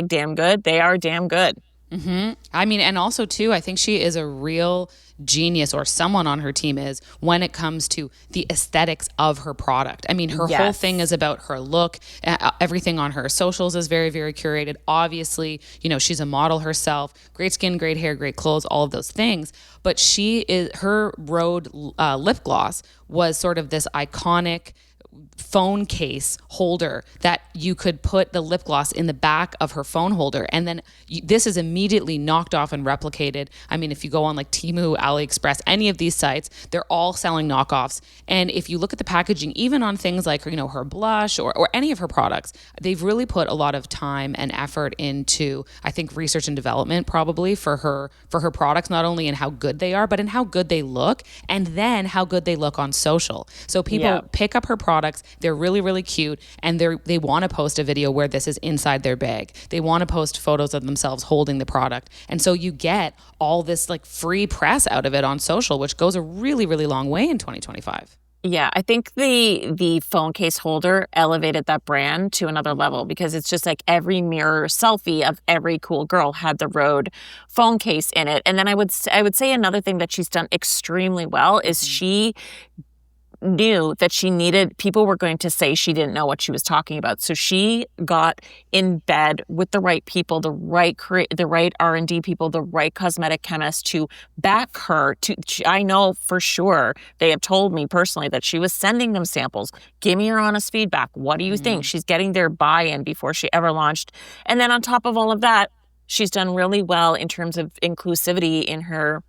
J: #damn good. They are damn good.
D: I mean, and also too, I think she is a real genius, or someone on her team is, when it comes to the aesthetics of her product. I mean, her whole thing is about her look. Everything on her socials is very, very curated. Obviously, you know, she's a model herself, great skin, great hair, great clothes, all of those things. But her Rhode lip gloss was sort of this iconic phone case holder that you could put the lip gloss in the back of her phone holder. And then this is immediately knocked off and replicated. I mean, if you go on like Temu, AliExpress, any of these sites, they're all selling knockoffs. And if you look at the packaging, even on things like, you know, her blush or any of her products, they've really put a lot of time and effort into, I think, research and development probably for her products, not only in how good they are, but in how good they look, and then how good they look on social. So people pick up her products. They're really, really cute, and they want to post a video where this is inside their bag. They want to post photos of themselves holding the product. And so you get all this like free press out of it on social, which goes a really, really long way in 2025.
J: Yeah, I think the phone case holder elevated that brand to another level, because it's just like every mirror selfie of every cool girl had the Rhode phone case in it. And then I would say another thing that she's done extremely well is she knew that people were going to say she didn't know what she was talking about. So she got in bed with the right people, the right R&D people, the right cosmetic chemists to back her. I know for sure, they have told me personally that she was sending them samples. Give me your honest feedback. What do you think? She's getting their buy-in before she ever launched. And then on top of all of that, she's done really well in terms of inclusivity in her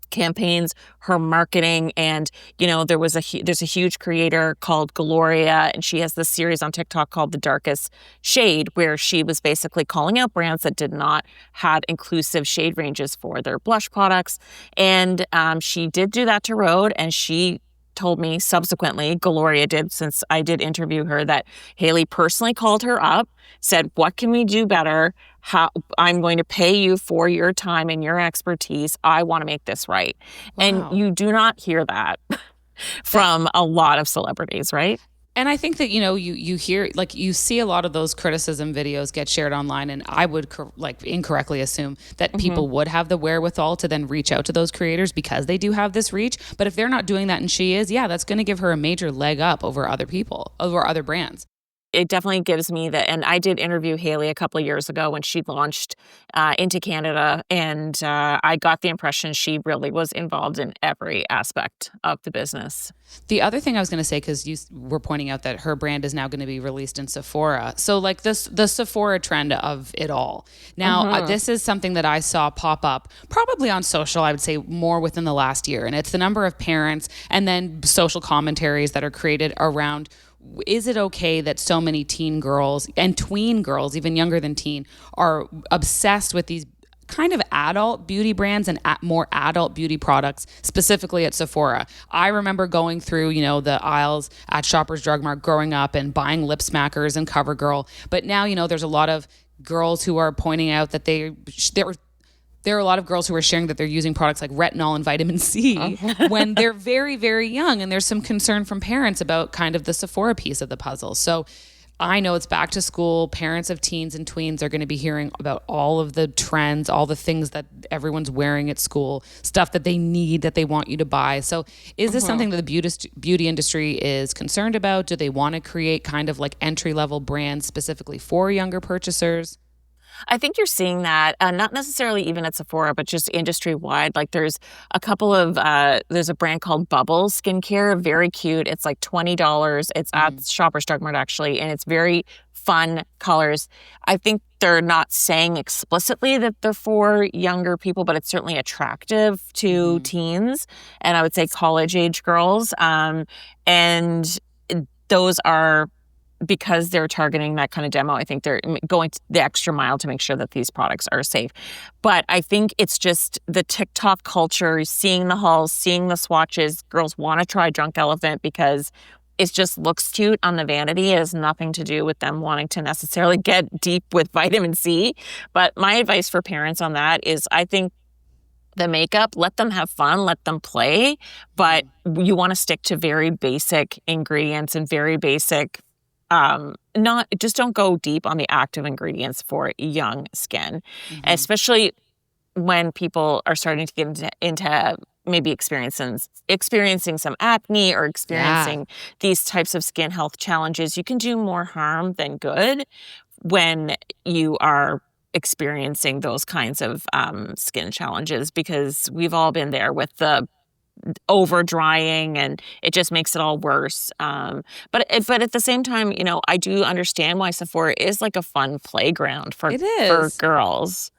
J: campaigns, her marketing. And, you know, there's a huge creator called Gloria, and she has this series on TikTok called The Darkest Shade, where she was basically calling out brands that did not have inclusive shade ranges for their blush products. And she did do that to Rhode, and she told me subsequently, Gloria did, since I did interview her, that Hailey personally called her up, said, what can we do better? How I'm going to pay you for your time and your expertise. I want to make this right. Wow. And you do not hear that from a lot of celebrities, right?
D: And I think that, you know, you hear, like, you see a lot of those criticism videos get shared online, and I would incorrectly assume that people would have the wherewithal to then reach out to those creators because they do have this reach. But if they're not doing that and she is, that's going to give her a major leg up over other people, over other brands.
J: It definitely gives me and I did interview Hailey a couple of years ago when she launched into Canada, and I got the impression she really was involved in every aspect of the business.
D: The other thing I was going to say, because you were pointing out that her brand is now going to be released in Sephora. So like the Sephora trend of it all. Now, this is something that I saw pop up probably on social, I would say more within the last year. And it's the number of parents and then social commentaries that are created around, is it okay that so many teen girls and tween girls, even younger than teen, are obsessed with these kind of adult beauty brands and more adult beauty products, specifically at Sephora? I remember going through, you know, the aisles at Shoppers Drug Mart growing up and buying Lip Smackers and CoverGirl. But now, you know, there's a lot of girls who are pointing out that there are a lot of girls who are sharing that they're using products like retinol and vitamin C when they're very, very young. And there's some concern from parents about kind of the Sephora piece of the puzzle. So I know it's back to school. Parents of teens and tweens are going to be hearing about all of the trends, all the things that everyone's wearing at school, stuff that they need, that they want you to buy. So is this something that the beauty industry is concerned about? Do they want to create kind of like entry-level brands specifically for younger purchasers?
J: I think you're seeing that, not necessarily even at Sephora, but just industry-wide. Like there's a couple of, there's a brand called Bubbles Skincare, very cute. It's like $20. It's at Shoppers Drug Mart actually, and it's very fun colors. I think they're not saying explicitly that they're for younger people, but it's certainly attractive to teens, and I would say college-age girls. And those are, because they're targeting that kind of demo, I think they're going the extra mile to make sure that these products are safe. But I think it's just the TikTok culture, seeing the hauls, seeing the swatches. Girls want to try Drunk Elephant because it just looks cute on the vanity. It has nothing to do with them wanting to necessarily get deep with vitamin C. But my advice for parents on that is, I think the makeup, let them have fun, let them play, but you want to stick to very basic ingredients and very basic just don't go deep on the active ingredients for young skin, especially when people are starting to get into maybe experiencing some acne or experiencing these types of skin health challenges. You can do more harm than good when you are experiencing those kinds of skin challenges, because we've all been there with the over drying, and it just makes it all worse. But at the same time, I do understand why Sephora is like a fun playground for girls.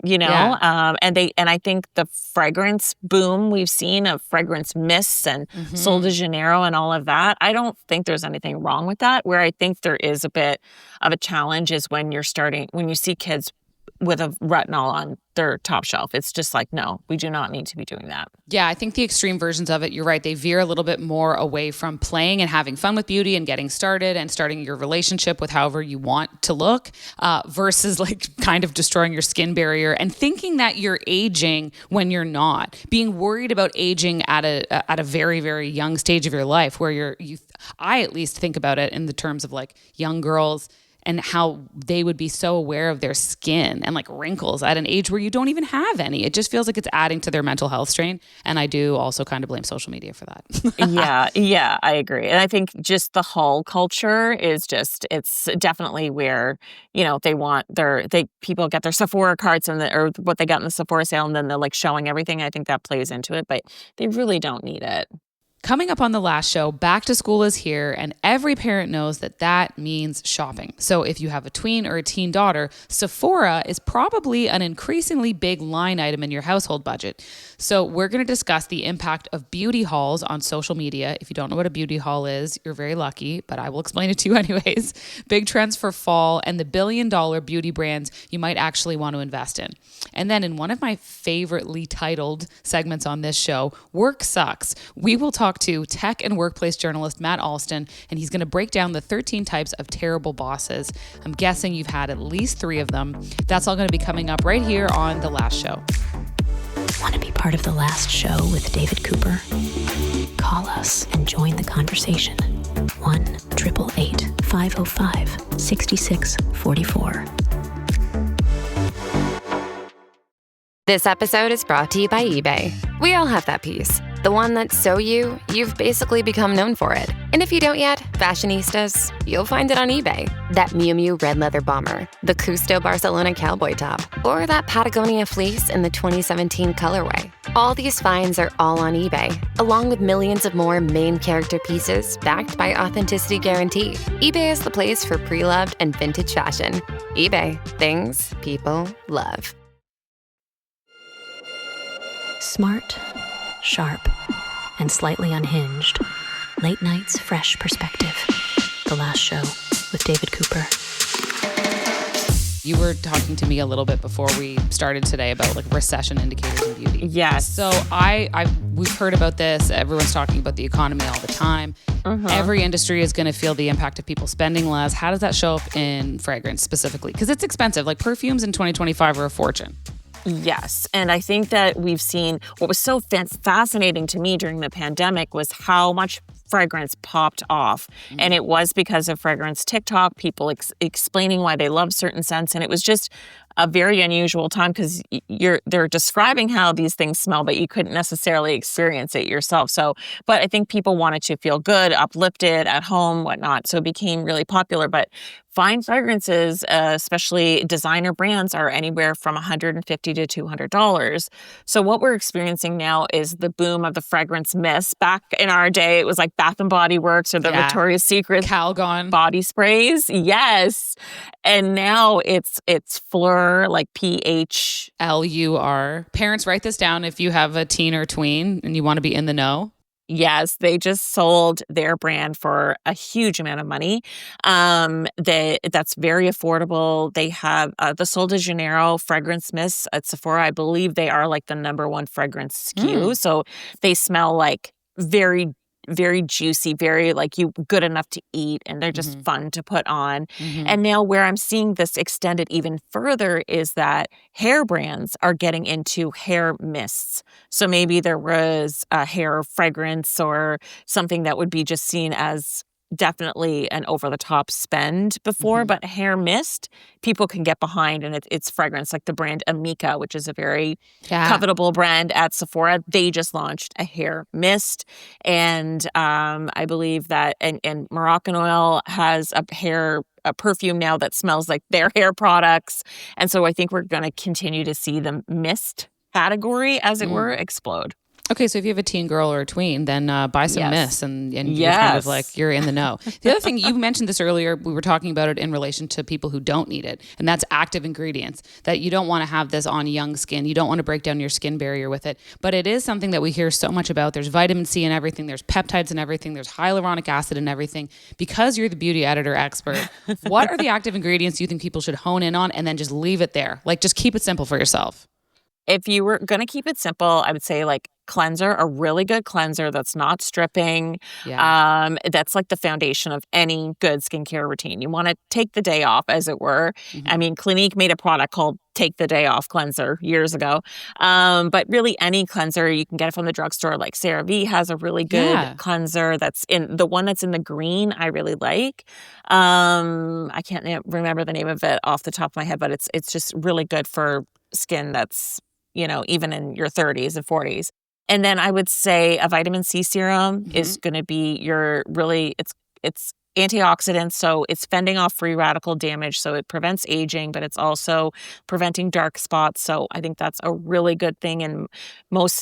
J: And I think the fragrance boom we've seen of fragrance mists and Sol de Janeiro and all of that, I don't think there's anything wrong with that. Where I think there is a bit of a challenge is when you see kids with a retinol on their top shelf. It's just like, no, we do not need to be doing that.
D: Yeah, I think the extreme versions of it, you're right, they veer a little bit more away from playing and having fun with beauty and getting started and starting your relationship with however you want to look, versus like kind of destroying your skin barrier and thinking that you're aging when you're not. Being worried about aging at a very, very young stage of your life, where I at least think about it in the terms of like young girls and how they would be so aware of their skin and like wrinkles at an age where you don't even have any. It just feels like it's adding to their mental health strain. And I do also kind of blame social media for that.
J: Yeah, I agree. And I think just the haul culture is it's definitely where, people get their Sephora carts or what they got in the Sephora sale, and then they're like showing everything. I think that plays into it, but they really don't need it.
D: Coming up on the last show, back to school is here, and every parent knows that means shopping. So if you have a tween or a teen daughter, Sephora is probably an increasingly big line item in your household budget. So we're going to discuss the impact of beauty hauls on social media. If you don't know what a beauty haul is, you're very lucky, but I will explain it to you anyways. Big trends for fall and the billion-dollar beauty brands you might actually want to invest in. And then in one of my favoritely titled segments on this show, Work Sucks, we will talk to tech and workplace journalist Matt Alston, and he's going to break down the 13 types of terrible bosses. I'm guessing you've had at least 3 of them. That's all going to be coming up right here on The Last Show.
C: Want to be part of The Last Show with David Cooper? Call us and join the conversation. 1-888-505-6644.
K: This episode is brought to you by eBay. We all have that piece. The one that's so you've basically become known for it. And if you don't yet, fashionistas, you'll find it on eBay. That Miu Miu red leather bomber, the Custo Barcelona cowboy top, or that Patagonia fleece in the 2017 colorway. All these finds are all on eBay, along with millions of more main character pieces backed by authenticity guarantee. eBay is the place for pre-loved and vintage fashion. eBay, things people love.
C: Smart, sharp, and slightly unhinged. Late night's fresh perspective. The Last Show with David Cooper.
D: You were talking to me a little bit before we started today about like recession indicators in beauty.
J: Yes.
D: So we've heard about this. Everyone's talking about the economy all the time. Every industry is going to feel the impact of people spending less. How does that show up in fragrance specifically? Because it's expensive. Like perfumes in 2025 are a fortune.
J: Yes. And I think that we've seen what was so fascinating to me during the pandemic was how much fragrance popped off. And it was because of fragrance TikTok, people explaining why they love certain scents. And it was just a very unusual time because they're describing how these things smell, but you couldn't necessarily experience it yourself. So, but I think people wanted to feel good, uplifted at home, whatnot. So it became really popular. But fine fragrances, especially designer brands, are anywhere from $150 to $200. So what we're experiencing now is the boom of the fragrance mists. Back in our day, it was like Bath and Body Works or the Victoria's Secret
D: Calgon
J: body sprays. Yes. And now it's Fleur, like PHLUR.
D: Parents, write this down if you have a teen or tween and you want to be in the know.
J: Yes, they just sold their brand for a huge amount of money. That's very affordable. They have the Sol de Janeiro fragrance mists at Sephora. I believe they are like the #1 fragrance SKU. So they smell like very, very juicy, very like good enough to eat, and they're just fun to put on. And now where I'm seeing this extended even further is that hair brands are getting into hair mists. So maybe there was a hair fragrance or something that would be just seen as definitely an over-the-top spend before, but hair mist, people can get behind, and it's fragrance, like the brand Amika, which is a very covetable brand at Sephora. They just launched a hair mist, and I believe that, and Moroccan Oil has a perfume now that smells like their hair products, and so I think we're going to continue to see the mist category, as it were, explode.
D: Okay, so if you have a teen girl or a tween, then buy some mists and you're kind of like, you're in the know. The other thing, you mentioned this earlier, we were talking about it in relation to people who don't need it, and that's active ingredients, that you don't want to have this on young skin. You don't want to break down your skin barrier with it, but it is something that we hear so much about. There's vitamin C in everything, there's peptides in everything, there's hyaluronic acid in everything. Because you're the beauty editor expert, what are the active ingredients you think people should hone in on and then just leave it there? Like, just keep it simple for yourself.
J: If you were going to keep it simple, I would say like cleanser, a really good cleanser that's not stripping. That's like the foundation of any good skincare routine. You want to take the day off, as it were. I mean, Clinique made a product called Take the Day Off Cleanser years ago. But really any cleanser, you can get it from the drugstore. Like CeraVe has a really good cleanser the one that's in the green, I really like. I can't remember the name of it off the top of my head, but it's just really good for skin that's, even in your 30s and 40s. And then I would say a vitamin C serum is going to be it's antioxidants, so it's fending off free radical damage, so it prevents aging, but it's also preventing dark spots. So I think that's a really good thing. And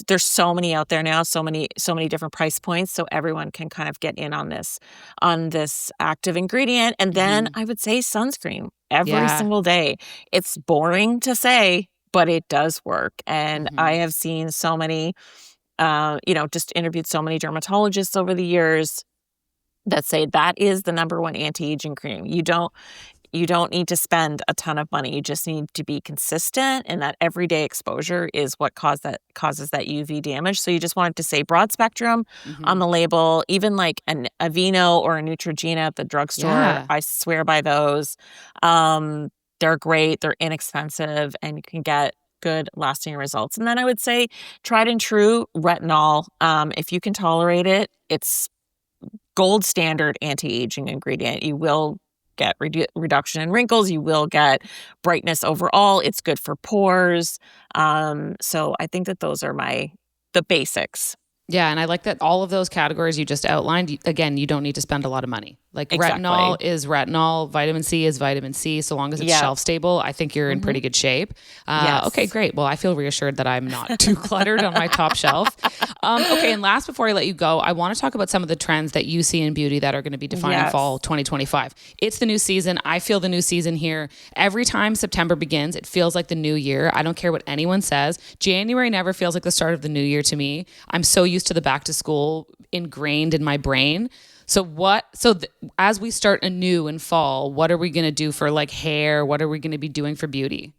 J: there's so many out there now, so many different price points, so everyone can kind of get in on this active ingredient. And then I would say sunscreen every single day. It's boring to say, but it does work. And I have seen so many, just interviewed so many dermatologists over the years that say that is the #1 anti-aging cream. You don't need to spend a ton of money. You just need to be consistent, and that everyday exposure is what causes that UV damage. So you just want it to say broad spectrum on the label, even like an Aveeno or a Neutrogena at the drugstore. I swear by those. They're great, they're inexpensive, and you can get good lasting results. And then I would say tried and true retinol. If you can tolerate it, it's gold standard anti-aging ingredient. You will get reduction in wrinkles. You will get brightness overall. It's good for pores. So I think that those are the basics.
D: Yeah, and I like that all of those categories you just outlined, again, you don't need to spend a lot of money. Like retinol is retinol, vitamin C is vitamin C. So long as it's shelf stable, I think you're in pretty good shape. Okay, great. Well, I feel reassured that I'm not too cluttered on my top shelf. Okay, and last before I let you go, I want to talk about some of the trends that you see in beauty that are going to be defining fall 2025. It's the new season. I feel the new season here. Every time September begins, it feels like the new year. I don't care what anyone says. January never feels like the start of the new year to me. I'm so used to the back to school ingrained in my brain. As we start anew in fall, what are we going to do for like hair? What are we going to be doing for beauty?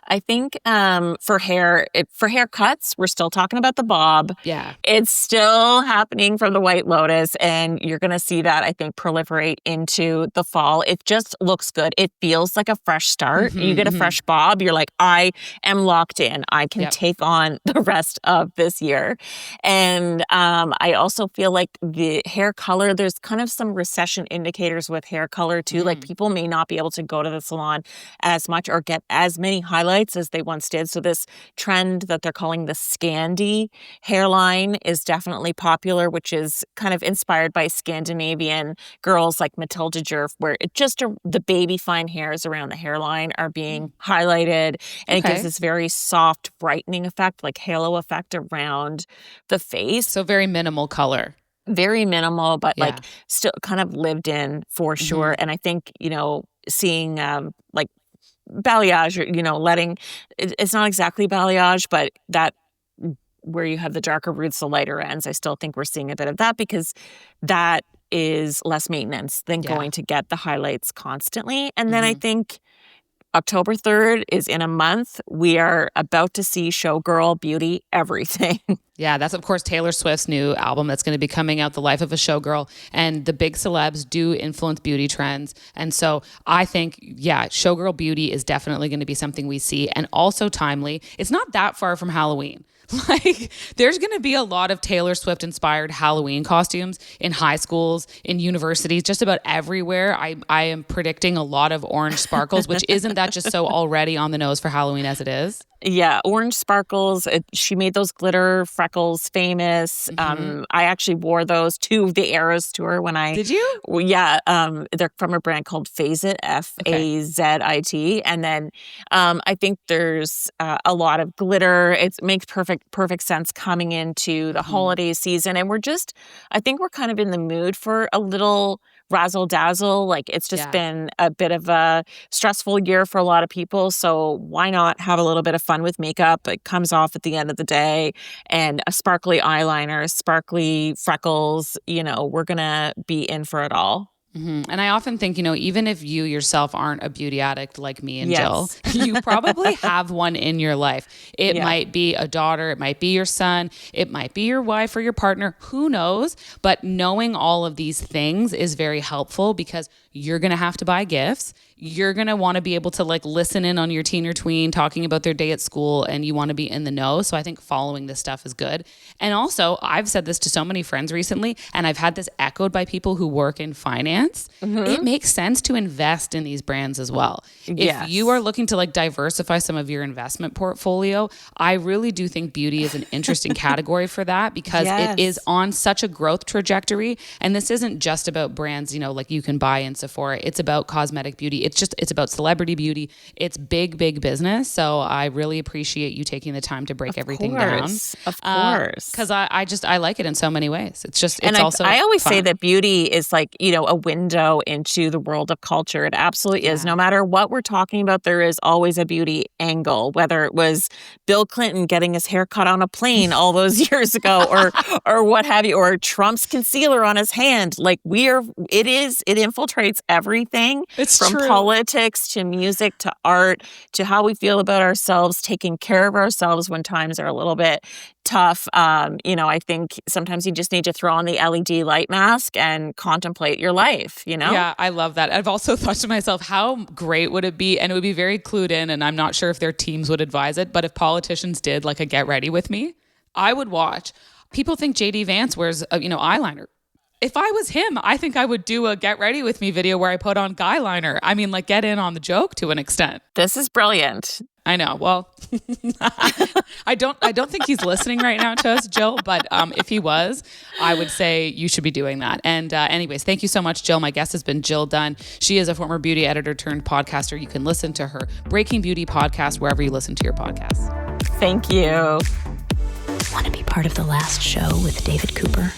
J: I think for haircuts, we're still talking about the bob.
D: Yeah.
J: It's still happening from the White Lotus, and you're going to see that, I think, proliferate into the fall. It just looks good. It feels like a fresh start. You get a fresh bob, you're like, I am locked in. I can take on the rest of this year. And I also feel like the hair color, there's kind of some recession indicators with hair color too. Like people may not be able to go to the salon as much or get as many highlights as they once did. So this trend that they're calling the Scandi hairline is definitely popular, which is kind of inspired by Scandinavian girls like Matilda Djerf, where it just the baby fine hairs around the hairline are being highlighted, and it gives this very soft brightening effect, like halo effect around the face.
D: So very minimal color.
J: Very minimal, but like still kind of lived in for sure. And I think, seeing like balayage, or, letting, it's not exactly balayage, but that where you have the darker roots, the lighter ends, I still think we're seeing a bit of that because that is less maintenance than going to get the highlights constantly. And then I think October 3rd is in a month. We are about to see Showgirl Beauty Everything.
D: Yeah, that's of course Taylor Swift's new album that's going to be coming out, The Life of a Showgirl. And the big celebs do influence beauty trends. And so I think, Showgirl Beauty is definitely going to be something we see, and also timely. It's not that far from Halloween. Like, there's going to be a lot of Taylor Swift inspired Halloween costumes in high schools, in universities, just about everywhere. I am predicting a lot of orange sparkles, which isn't that just so already on the nose for Halloween as it is?
J: Yeah, orange sparkles. She made those glitter freckles famous. I actually wore those to the Eras tour when I...
D: Did you?
J: Yeah, they're from a brand called Fazit, Fazit. And then I think there's a lot of glitter. It makes perfect sense coming into the holiday season. And I think we're kind of in the mood for a little razzle dazzle. Like, it's just been a bit of a stressful year for a lot of people. So why not have a little bit of fun with makeup? It comes off at the end of the day, and a sparkly eyeliner, sparkly freckles, we're going to be in for it all.
D: And I often think, even if you yourself aren't a beauty addict like me and Jill, you probably have one in your life. It might be a daughter, it might be your son, it might be your wife or your partner, who knows? But knowing all of these things is very helpful because you're going to have to buy gifts. You're going to want to be able to listen in on your teen or tween talking about their day at school, and you want to be in the know. So I think following this stuff is good. And also, I've said this to so many friends recently, and I've had this echoed by people who work in finance. It makes sense to invest in these brands as well. If you are looking to diversify some of your investment portfolio, I really do think beauty is an interesting category for that because it is on such a growth trajectory. And this isn't just about brands, like you can buy in Sephora. It's about cosmetic beauty. It's about celebrity beauty. It's big business. So I really appreciate you taking the time to break everything down.
J: Of course.
D: Because I like it in so many ways.
J: I always say that beauty is a window into the world of culture. It absolutely is. No matter what we're talking about, there is always a beauty angle, whether it was Bill Clinton getting his hair cut on a plane all those years ago or what have you, or Trump's concealer on his hand. It infiltrates everything.
D: It's
J: from
D: true.
J: Politics to music to art to how we feel about ourselves, taking care of ourselves when times are a little bit tough. I think sometimes you just need to throw on the LED light mask and contemplate your life,
D: Yeah, I love that. I've also thought to myself, how great would it be? And it would be very clued in, and I'm not sure if their teams would advise it, but if politicians did a get ready with me, I would watch. People think JD Vance wears, eyeliner. If I was him, I think I would do a get ready with me video where I put on guy liner. I mean, get in on the joke to an extent.
J: This is brilliant.
D: I know. Well, I don't think he's listening right now to us, Jill, but if he was, I would say you should be doing that. And anyways, thank you so much, Jill. My guest has been Jill Dunn. She is a former beauty editor turned podcaster. You can listen to her Breaking Beauty podcast wherever you listen to your podcasts.
J: Thank you.
C: Want to be part of the last show with David Cooper?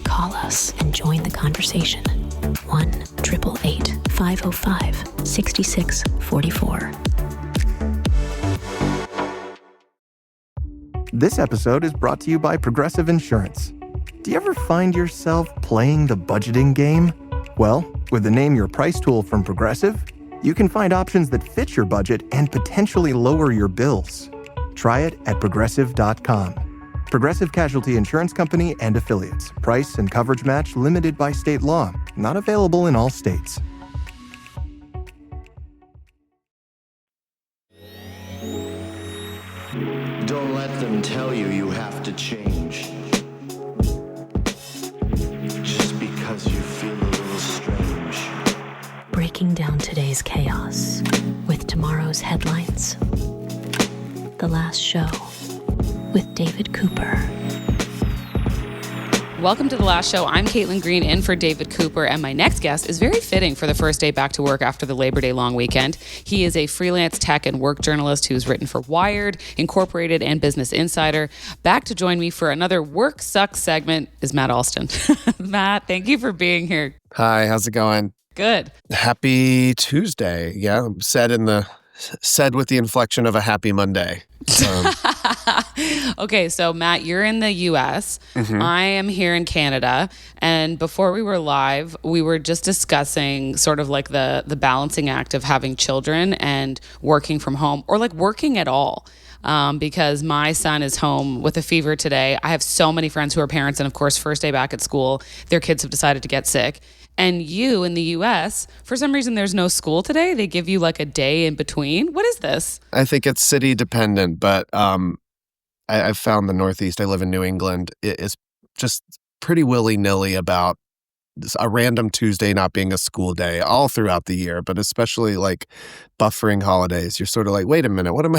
C: Call us and join the conversation. 1-888-505-6644.
L: This episode is brought to you by Progressive Insurance. Do you ever find yourself playing the budgeting game? Well, with the Name Your Price tool from Progressive, You can find options that fit your budget and potentially lower your bills. Try it at Progressive.com. Progressive Casualty Insurance Company and Affiliates. Price and coverage match limited by state law. Not available in all states.
M: Don't let them tell you you have to change. Just because you feel a little strange.
C: Breaking down today's chaos with tomorrow's headlines. The Last Show with David Cooper.
D: Welcome to The Last Show. I'm Caitlin Green in for David Cooper, and my next guest is very fitting for the first day back to work after the Labor Day long weekend. He is a freelance tech and work journalist who's written for Wired, Incorporated, and Business Insider. Back to join me for another Work Sucks segment is Matt Alston. Matt, thank you for being here.
N: Hi, how's it going?
D: Good.
N: Happy Tuesday. Yeah, said with the inflection of a happy Monday.
D: Okay, so Matt, you're in the US.
N: Mm-hmm.
D: I am here in Canada. And before we were live, we were just discussing sort of like the balancing act of having children and working from home, or like working at all. Because my son is home with a fever today. I have so many friends who are parents, and of course, first day back at school, their kids have decided to get sick. And you in the US, for some reason, there's no school today. They give you like a day in between. What is this?
N: I think it's city dependent, but I've found the Northeast, I live in New England, it is just pretty willy-nilly about a random Tuesday not being a school day all throughout the year, but especially like buffering holidays. You're sort of like, wait a minute, what am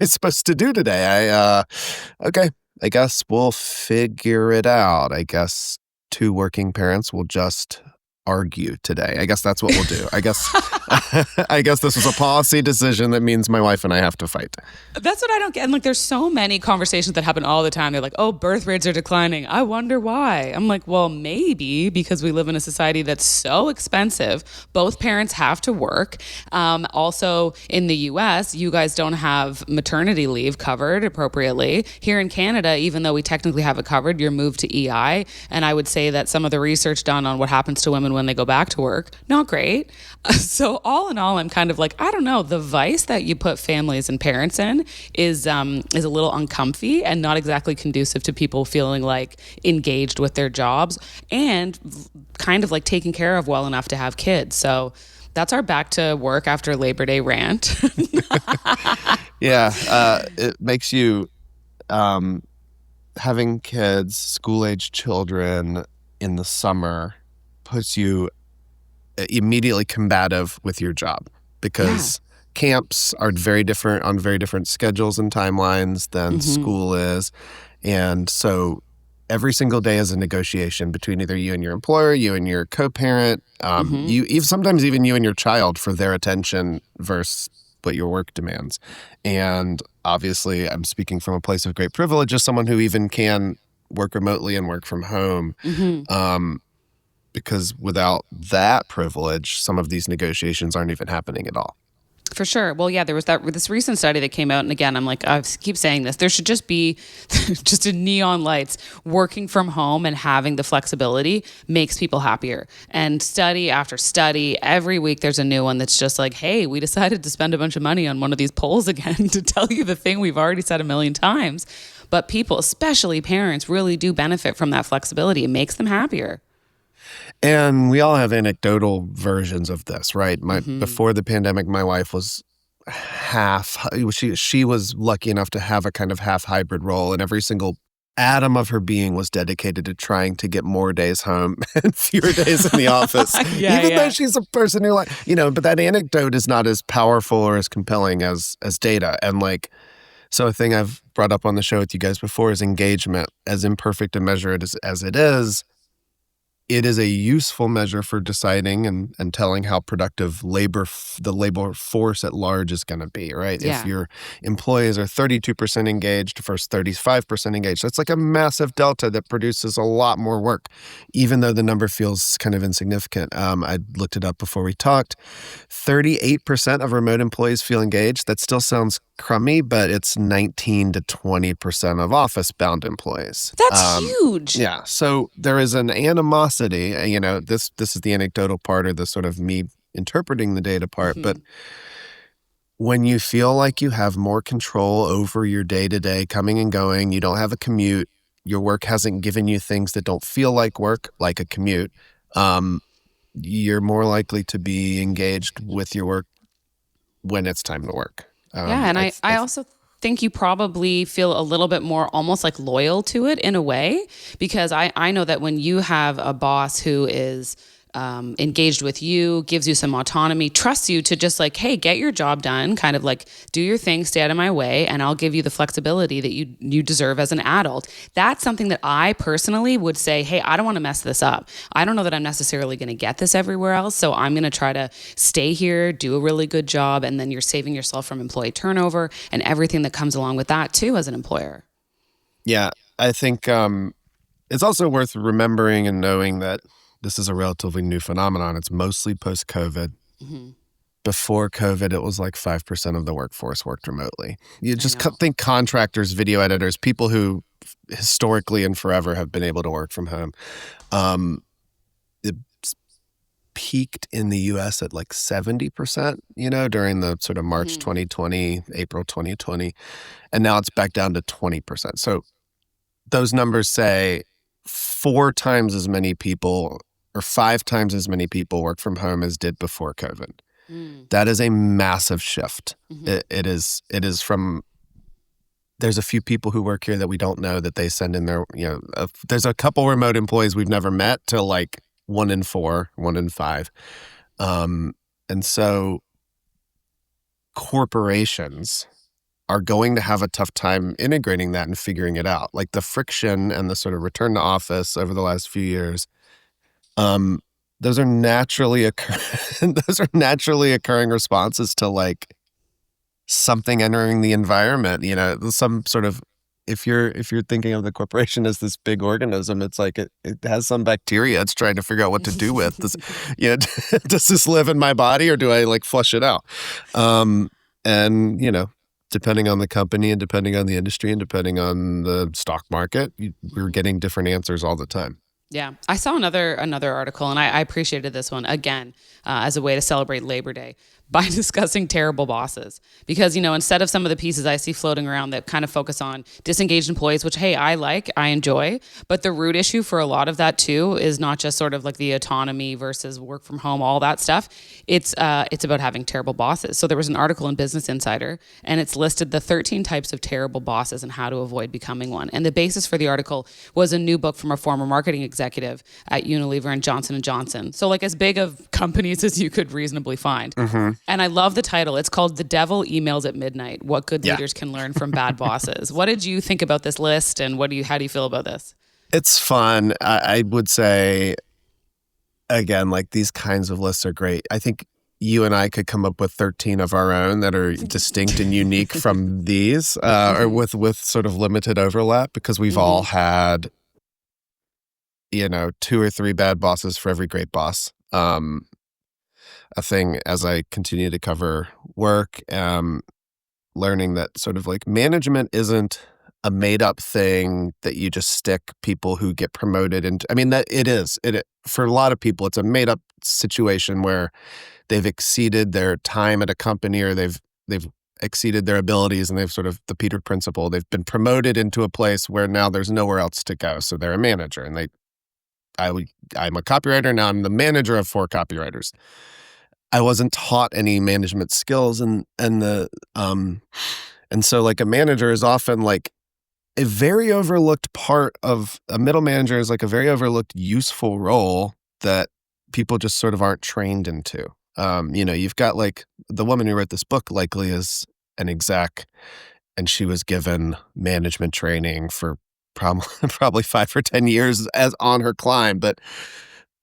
N: I supposed to do today? Okay, I guess we'll figure it out. I guess two working parents will just argue today. I guess that's what we'll do. I guess this was a policy decision that means my wife and I have to fight.
D: That's what I don't get. And like, there's so many conversations that happen all the time. They're like, oh, birth rates are declining. I wonder why. I'm like, well, maybe because we live in a society that's so expensive. Both parents have to work. Also in the US, you guys don't have maternity leave covered appropriately. Here in Canada, even though we technically have it covered, you're moved to EI. And I would say that some of the research done on what happens to women when they go back to work, not great. So all in all, I'm kind of like, I don't know, the vice that you put families and parents in is a little uncomfy and not exactly conducive to people feeling like engaged with their jobs and kind of like taken care of well enough to have kids. So that's our back to work after Labor Day rant.
N: Yeah, it makes you, having kids, school-age children in the summer puts you immediately combative with your job because camps are very different on very different schedules and timelines than school is. And so every single day is a negotiation between either you and your employer, you and your co-parent, sometimes even you and your child for their attention versus what your work demands. And obviously I'm speaking from a place of great privilege as someone who even can work remotely and work from home. Because without that privilege, some of these negotiations aren't even happening at all.
D: For sure. Well, yeah, there was this recent study that came out. And again, I'm like, I keep saying this. There should just be just in neon lights. Working from home and having the flexibility makes people happier. And study after study, every week there's a new one that's just like, hey, we decided to spend a bunch of money on one of these polls again to tell you the thing we've already said a million times. But people, especially parents, really do benefit from that flexibility. It makes them happier.
N: And we all have anecdotal versions of this, right? Before the pandemic, my wife was she was lucky enough to have a kind of half hybrid role, and every single atom of her being was dedicated to trying to get more days home and fewer days in the office. Though she's a person who but that anecdote is not as powerful or as compelling as data. And so a thing I've brought up on the show with you guys before is engagement. As imperfect a measure as it is, it is a useful measure for deciding and telling how productive the labor force at large is going to be, right?
D: Yeah.
N: If your employees are 32% engaged versus 35% engaged, that's like a massive delta that produces a lot more work, even though the number feels kind of insignificant. I looked it up before we talked. 38% of remote employees feel engaged. That still sounds crummy, but it's 19 to 20% of office-bound employees.
D: That's huge.
N: Yeah. So there is an animosity. This is the anecdotal part, or the sort of me interpreting the data part. But when you feel like you have more control over your day-to-day coming and going, you don't have a commute, your work hasn't given you things that don't feel like work, like a commute, you're more likely to be engaged with your work when it's time to work.
D: And I also think you probably feel a little bit more almost like loyal to it in a way, because I know that when you have a boss who is engaged with you, gives you some autonomy, trusts you to just like, hey, get your job done, kind of like do your thing, stay out of my way, and I'll give you the flexibility that you deserve as an adult. That's something that I personally would say, hey, I don't want to mess this up. I don't know that I'm necessarily going to get this everywhere else, so I'm going to try to stay here, do a really good job, and then you're saving yourself from employee turnover and everything that comes along with that too as an employer.
N: Yeah, I think it's also worth remembering and knowing that this is a relatively new phenomenon. It's mostly post-COVID. Before COVID, it was like 5% of the workforce worked remotely. You just think contractors, video editors, people who historically and forever have been able to work from home. It peaked in the US at like 70%, during the sort of March 2020, April 2020. And now it's back down to 20%. So those numbers say 4 times as many people or 5 times as many people work from home as did before COVID. That is a massive shift. It is from, there's a few people who work here that we don't know that they send in their, there's a couple remote employees we've never met to like 1 in 4, 1 in 5. And so corporations are going to have a tough time integrating that and figuring it out. Like the friction and the sort of return to office over the last few years, those are naturally occurring responses to like something entering the environment. Some sort of, if you're thinking of the corporation as this big organism, it's like it has some bacteria it's trying to figure out what to do with. Does this live in my body or do I like flush it out? And depending on the company and depending on the industry and depending on the stock market, we're getting different answers all the time.
D: Yeah. I saw another article, and I appreciated this one, again, as a way to celebrate Labor Day by discussing terrible bosses. Because, instead of some of the pieces I see floating around that kind of focus on disengaged employees, which, hey, I enjoy. But the root issue for a lot of that, too, is not just sort of like the autonomy versus work from home, all that stuff. It's about having terrible bosses. So there was an article in Business Insider, and it's listed the 13 types of terrible bosses and how to avoid becoming one. And the basis for the article was a new book from a former marketing executive at Unilever and Johnson & Johnson. So like as big of companies as you could reasonably find. And I love the title. It's called The Devil Emails at Midnight, What Good Leaders Can Learn from Bad Bosses. What did you think about this list, and how do you feel about this?
N: It's fun. I would say, again, like these kinds of lists are great. I think you and I could come up with 13 of our own that are distinct and unique from these, or with sort of limited overlap, because we've all had, 2 or 3 bad bosses for every great boss. A thing as I continue to cover work, learning that sort of like management isn't a made up thing that you just stick people who get promoted into. I mean, that it is. For a lot of people, it's a made up situation where they've exceeded their time at a company or they've exceeded their abilities and they've sort of the Peter principle. They've been promoted into a place where now there's nowhere else to go. So they're a manager, and I'm a copywriter. Now I'm the manager of 4 copywriters. I wasn't taught any management skills, and so like a manager is often like a very overlooked part of a middle manager is like a very overlooked useful role that people just sort of aren't trained into. You've got like the woman who wrote this book likely is an exec, and she was given management training for probably 5 or 10 years as on her climb, but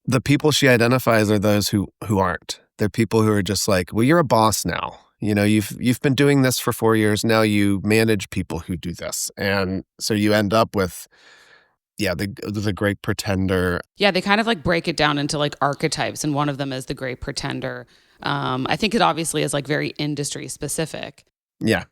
N: the people she identifies are those who aren't. They're people who are just like, well, you're a boss now. You've been doing this for 4 years. Now you manage people who do this. And so you end up with, the great pretender. Yeah,
D: they kind of like break it down into like archetypes. And one of them is the great pretender. I think it obviously is like very industry specific.
N: Yeah.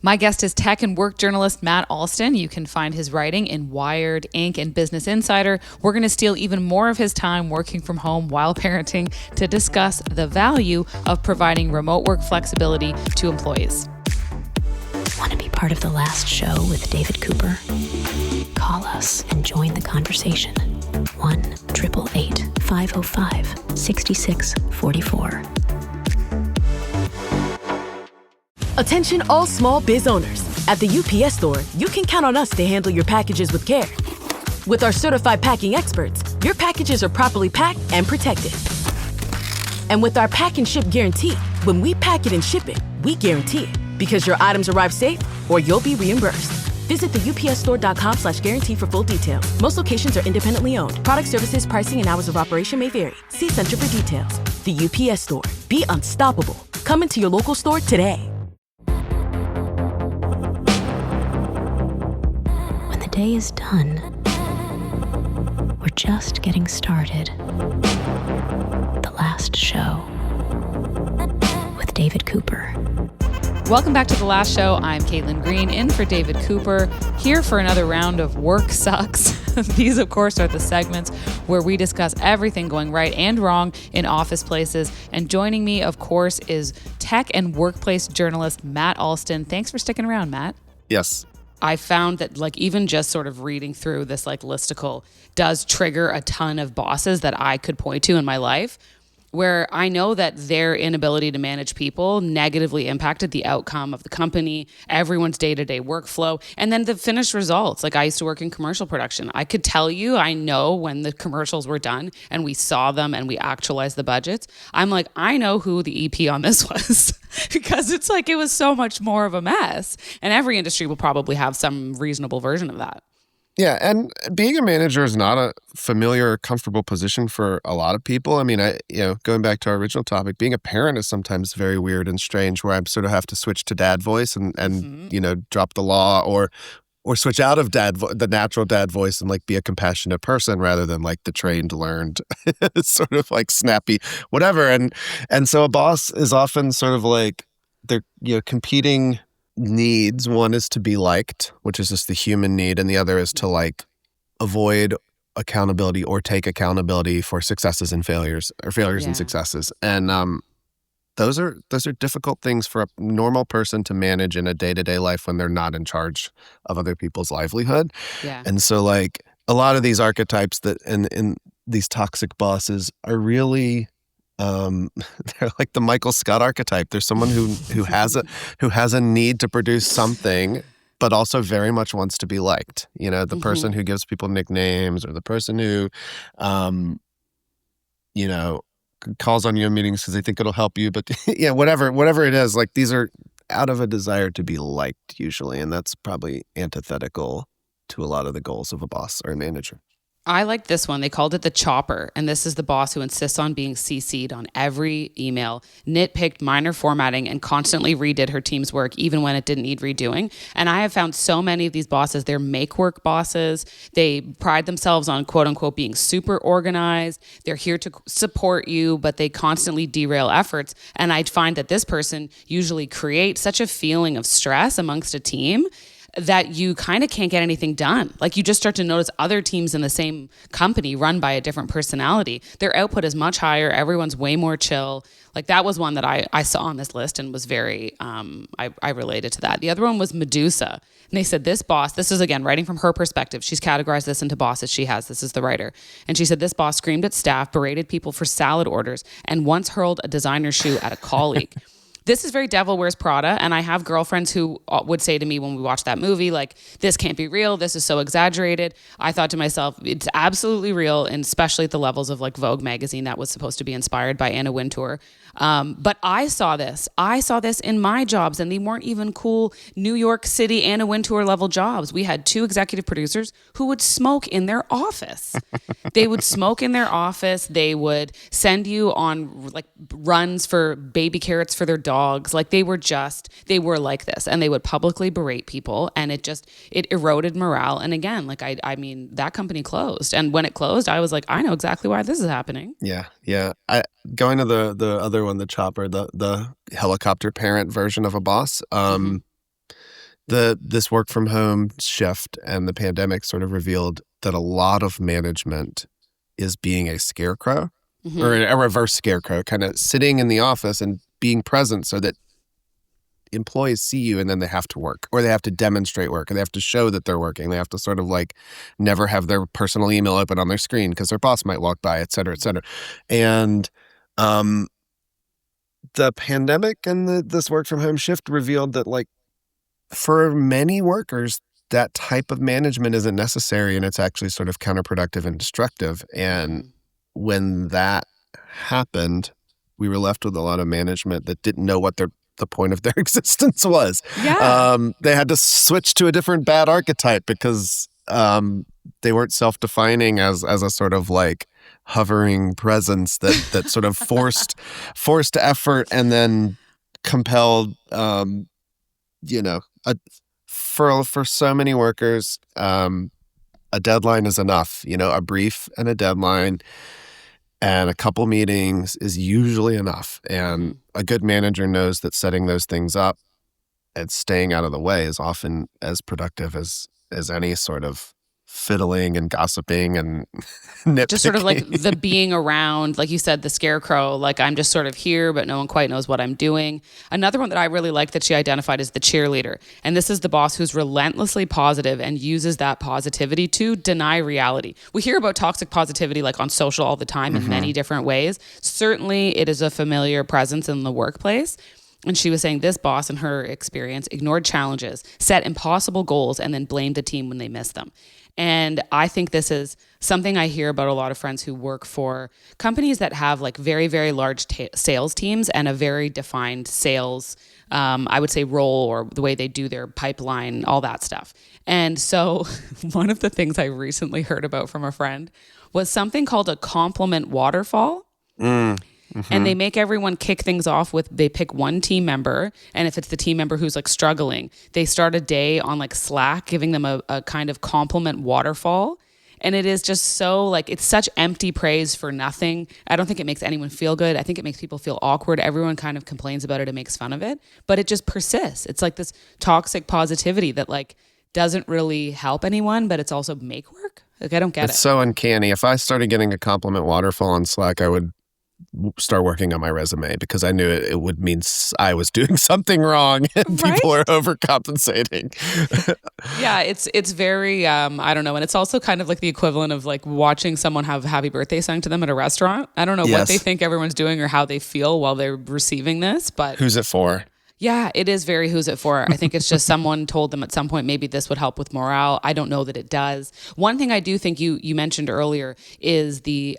D: My guest is tech and work journalist Matt Alston. You can find his writing in Wired, Inc., and Business Insider. We're going to steal even more of his time working from home while parenting to discuss the value of providing remote work flexibility to employees.
C: Want to be part of the last show with David Cooper? Call us and join the conversation. 1-888-505-6644.
O: Attention all small biz owners. At the UPS Store, you can count on us to handle your packages with care. With our certified packing experts, your packages are properly packed and protected. And with our pack and ship guarantee, when we pack it and ship it, we guarantee it. Because your items arrive safe or you'll be reimbursed. Visit the upsstore.com/guarantee for full details. Most locations are independently owned. Product services, pricing, and hours of operation may vary. See Center for details. The UPS Store. Be unstoppable. Come into your local store today.
C: When the day is done, we're just getting started. The last show with David Cooper.
D: Welcome back to The Last Show. I'm Caitlin Green, in for David Cooper, here for another round of Work Sucks. These, of course, are the segments where we discuss everything going right and wrong in office places. And joining me, of course, is tech and workplace journalist Matt Alston. Thanks for sticking around, Matt.
N: Yes.
D: I found that even just sort of reading through this listicle does trigger a ton of bosses that I could point to in my life, where I know that their inability to manage people negatively impacted the outcome of the company, everyone's day-to-day workflow, and then the finished results. I used to work in commercial production. I could tell you, I know when the commercials were done and we saw them and we actualized the budgets. I'm like, I know who the EP on this was because it's it was so much more of a mess. And every industry will probably have some reasonable version of that.
N: Yeah, and being a manager is not a familiar, comfortable position for a lot of people. I mean, going back to our original topic, being a parent is sometimes very weird and strange, where I sort of have to switch to dad voice and drop the law or switch out of the natural dad voice and be a compassionate person rather than the trained, learned, sort of snappy, whatever. And so a boss is often sort of they're competing needs. One is to be liked, which is just the human need, and the other is to avoid accountability or take accountability for successes and failures, or failures and successes. And those are difficult things for a normal person to manage in a day-to-day life when they're not in charge of other people's livelihood.
D: Yeah.
N: And so a lot of these archetypes that in these toxic bosses are really they're like the Michael Scott archetype. There's someone who has a need to produce something, but also very much wants to be liked. The person who gives people nicknames, or the person who, calls on you in meetings because they think it'll help you. But yeah, whatever it is, these are out of a desire to be liked usually, and that's probably antithetical to a lot of the goals of a boss or a manager.
D: I like this one. They called it the chopper. And this is the boss who insists on being CC'd on every email, nitpicked minor formatting, and constantly redid her team's work, even when it didn't need redoing. And I have found so many of these bosses, they're make work bosses. They pride themselves on, quote unquote, being super organized. They're here to support you, but they constantly derail efforts. And I find that this person usually creates such a feeling of stress amongst a team that you kind of can't get anything done. You just start to notice other teams in the same company run by a different personality. Their output is much higher. Everyone's way more chill. That was one that I saw on this list and was very, I related to that. The other one was Medusa. And they said this boss, this is again, writing from her perspective. She's categorized this into bosses she has. This is the writer. And she said this boss screamed at staff, berated people for salad orders, and once hurled a designer shoe at a colleague. This is very Devil Wears Prada, and I have girlfriends who would say to me when we watch that movie, this can't be real, this is so exaggerated. I thought to myself, it's absolutely real, and especially at the levels of Vogue magazine that was supposed to be inspired by Anna Wintour. But I saw this in my jobs, and they weren't even cool New York City Anna Wintour level jobs. We had 2 executive producers who would smoke in their office. They would smoke in their office. They would send you on runs for baby carrots for their dogs. They were like this, and they would publicly berate people, and it eroded morale. And again, I mean, that company closed, and when it closed, I was like, I know exactly why this is happening.
N: Yeah. Going to the other one, the chopper, the helicopter parent version of a boss. This work from home shift and the pandemic sort of revealed that a lot of management is being a scarecrow or a reverse scarecrow, kind of sitting in the office and being present so that employees see you and then they have to work, or they have to demonstrate work, or they have to show that they're working. They have to sort of like never have their personal email open on their screen because their boss might walk by, et cetera, et cetera. And the pandemic and this work from home shift revealed that, like, for many workers, that type of management isn't necessary, and it's actually sort of counterproductive and destructive. And when that happened, we were left with a lot of management that didn't know what the point of their existence was.
D: Yeah.
N: They had to switch to a different bad archetype because they weren't self-defining as a sort of like hovering presence that sort of forced effort and then compelled, for so many workers, a deadline is enough. A brief and a deadline and a couple meetings is usually enough. And a good manager knows that setting those things up and staying out of the way is often as productive as any sort of fiddling and gossiping and nitpicking.
D: Just sort of like the being around, like you said, the scarecrow, like I'm just sort of here, but no one quite knows what I'm doing. Another one that I really like that she identified is the cheerleader. And this is the boss who's relentlessly positive and uses that positivity to deny reality. We hear about toxic positivity like on social all the time in many different ways. Certainly it is a familiar presence in the workplace. And she was saying this boss, in her experience, ignored challenges, set impossible goals, and then blamed the team when they missed them. And I think this is something I hear about a lot of friends who work for companies that have like very, very large sales teams and a very defined sales, I would say, role, or the way they do their pipeline, all that stuff. And so one of the things I recently heard about from a friend was something called a compliment waterfall. And they make everyone kick things off with, they pick one team member. And if it's the team member who's like struggling, they start a day on like Slack, giving them a kind of compliment waterfall. And it is just so like, it's such empty praise for nothing. I don't think it makes anyone feel good. I think it makes people feel awkward. Everyone kind of complains about it and makes fun of it, but it just persists. It's like this toxic positivity that like doesn't really help anyone, but it's also make work. Like, I don't get it.
N: It's so uncanny. If I started getting a compliment waterfall on Slack, I would start working on my resume because I knew it would mean I was doing something wrong and people are overcompensating.
D: Yeah, it's very, I don't know. And it's also kind of like the equivalent of like watching someone have happy birthday sung to them at a restaurant. I don't know what they think everyone's doing or how they feel while they're receiving this, but
N: who's it for?
D: Yeah, it is very who's it for. I think it's just someone told them at some point maybe this would help with morale. I don't know that it does. One thing I do think you mentioned earlier is the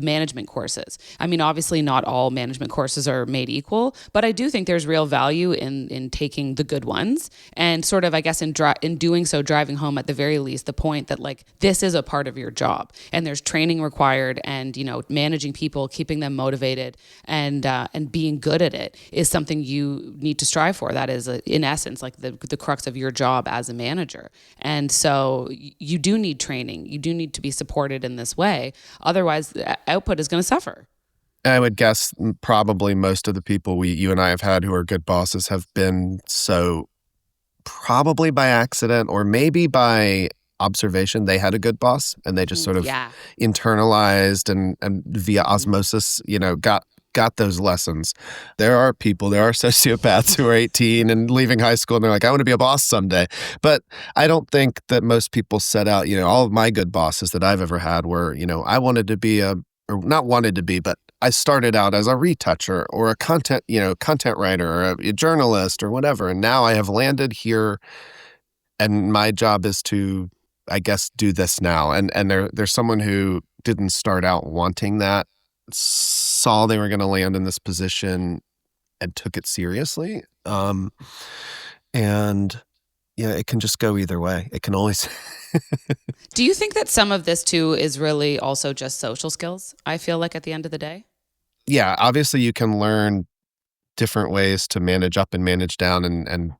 D: management courses. I mean, obviously not all management courses are made equal, but I do think there's real value in taking the good ones and sort of, I guess, in doing so, driving home at the very least the point that like this is a part of your job and there's training required, and managing people, keeping them motivated, and being good at it is something you need to strive for. That is in essence like the crux of your job as a manager. And so you do need training. You do need to be supported in this way. Otherwise the output is going to suffer.
N: I would guess probably most of the people you and I have had who are good bosses have been so probably by accident or maybe by observation. They had a good boss and they just sort of internalized and via osmosis, got those lessons. There are sociopaths who are 18 and leaving high school and they're like, I want to be a boss someday. But I don't think that most people set out, all of my good bosses that I've ever had were, I wanted to be but I started out as a retoucher or a content writer or a journalist or whatever. And now I have landed here and my job is to, I guess, do this now. And there's someone who didn't start out wanting that, saw they were going to land in this position and took it seriously. And it can just go either way. It can always.
D: Do you think that some of this too is really also just social skills? I feel like at the end of the day.
N: Yeah, obviously you can learn different ways to manage up and manage down, and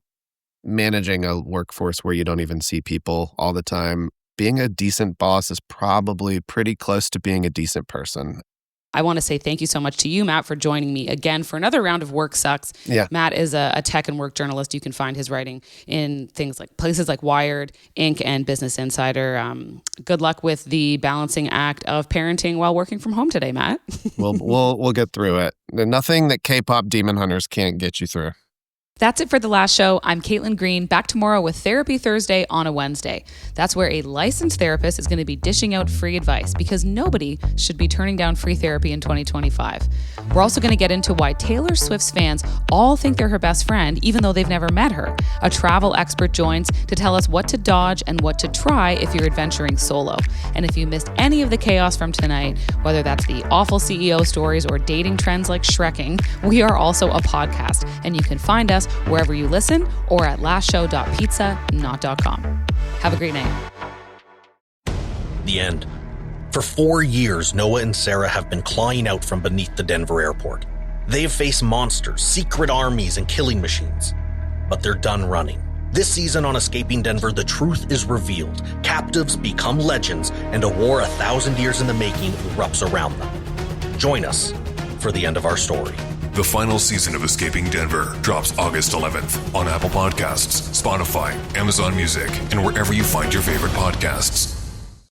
N: managing a workforce where you don't even see people all the time. Being a decent boss is probably pretty close to being a decent person.
D: I want to say thank you so much to you, Matt, for joining me again for another round of Work Sucks.
N: Yeah.
D: Matt is a tech and work journalist. You can find his writing in places like Wired, Inc., and Business Insider. Good luck with the balancing act of parenting while working from home today, Matt.
N: We'll get through it. There's nothing that K-pop demon hunters can't get you through.
D: That's it for the last show. I'm Caitlin Green, back tomorrow with Therapy Thursday on a Wednesday. That's where a licensed therapist is going to be dishing out free advice because nobody should be turning down free therapy in 2025. We're also going to get into why Taylor Swift's fans all think they're her best friend, even though they've never met her. A travel expert joins to tell us what to dodge and what to try if you're adventuring solo. And if you missed any of the chaos from tonight, whether that's the awful CEO stories or dating trends like Shrekking, we are also a podcast, and you can find us wherever you listen or at lastshow.pizza.com. Have a great night.
P: The end. For 4 years, Noah and Sarah have been clawing out from beneath the Denver airport. They have faced monsters, secret armies, and killing machines. But they're done running. This season on Escaping Denver, the truth is revealed. Captives become legends, and a war 1,000 years in the making erupts around them. Join us for the end of our story.
Q: The final season of Escaping Denver drops August 11th on Apple Podcasts, Spotify, Amazon Music, and wherever you find your favorite podcasts.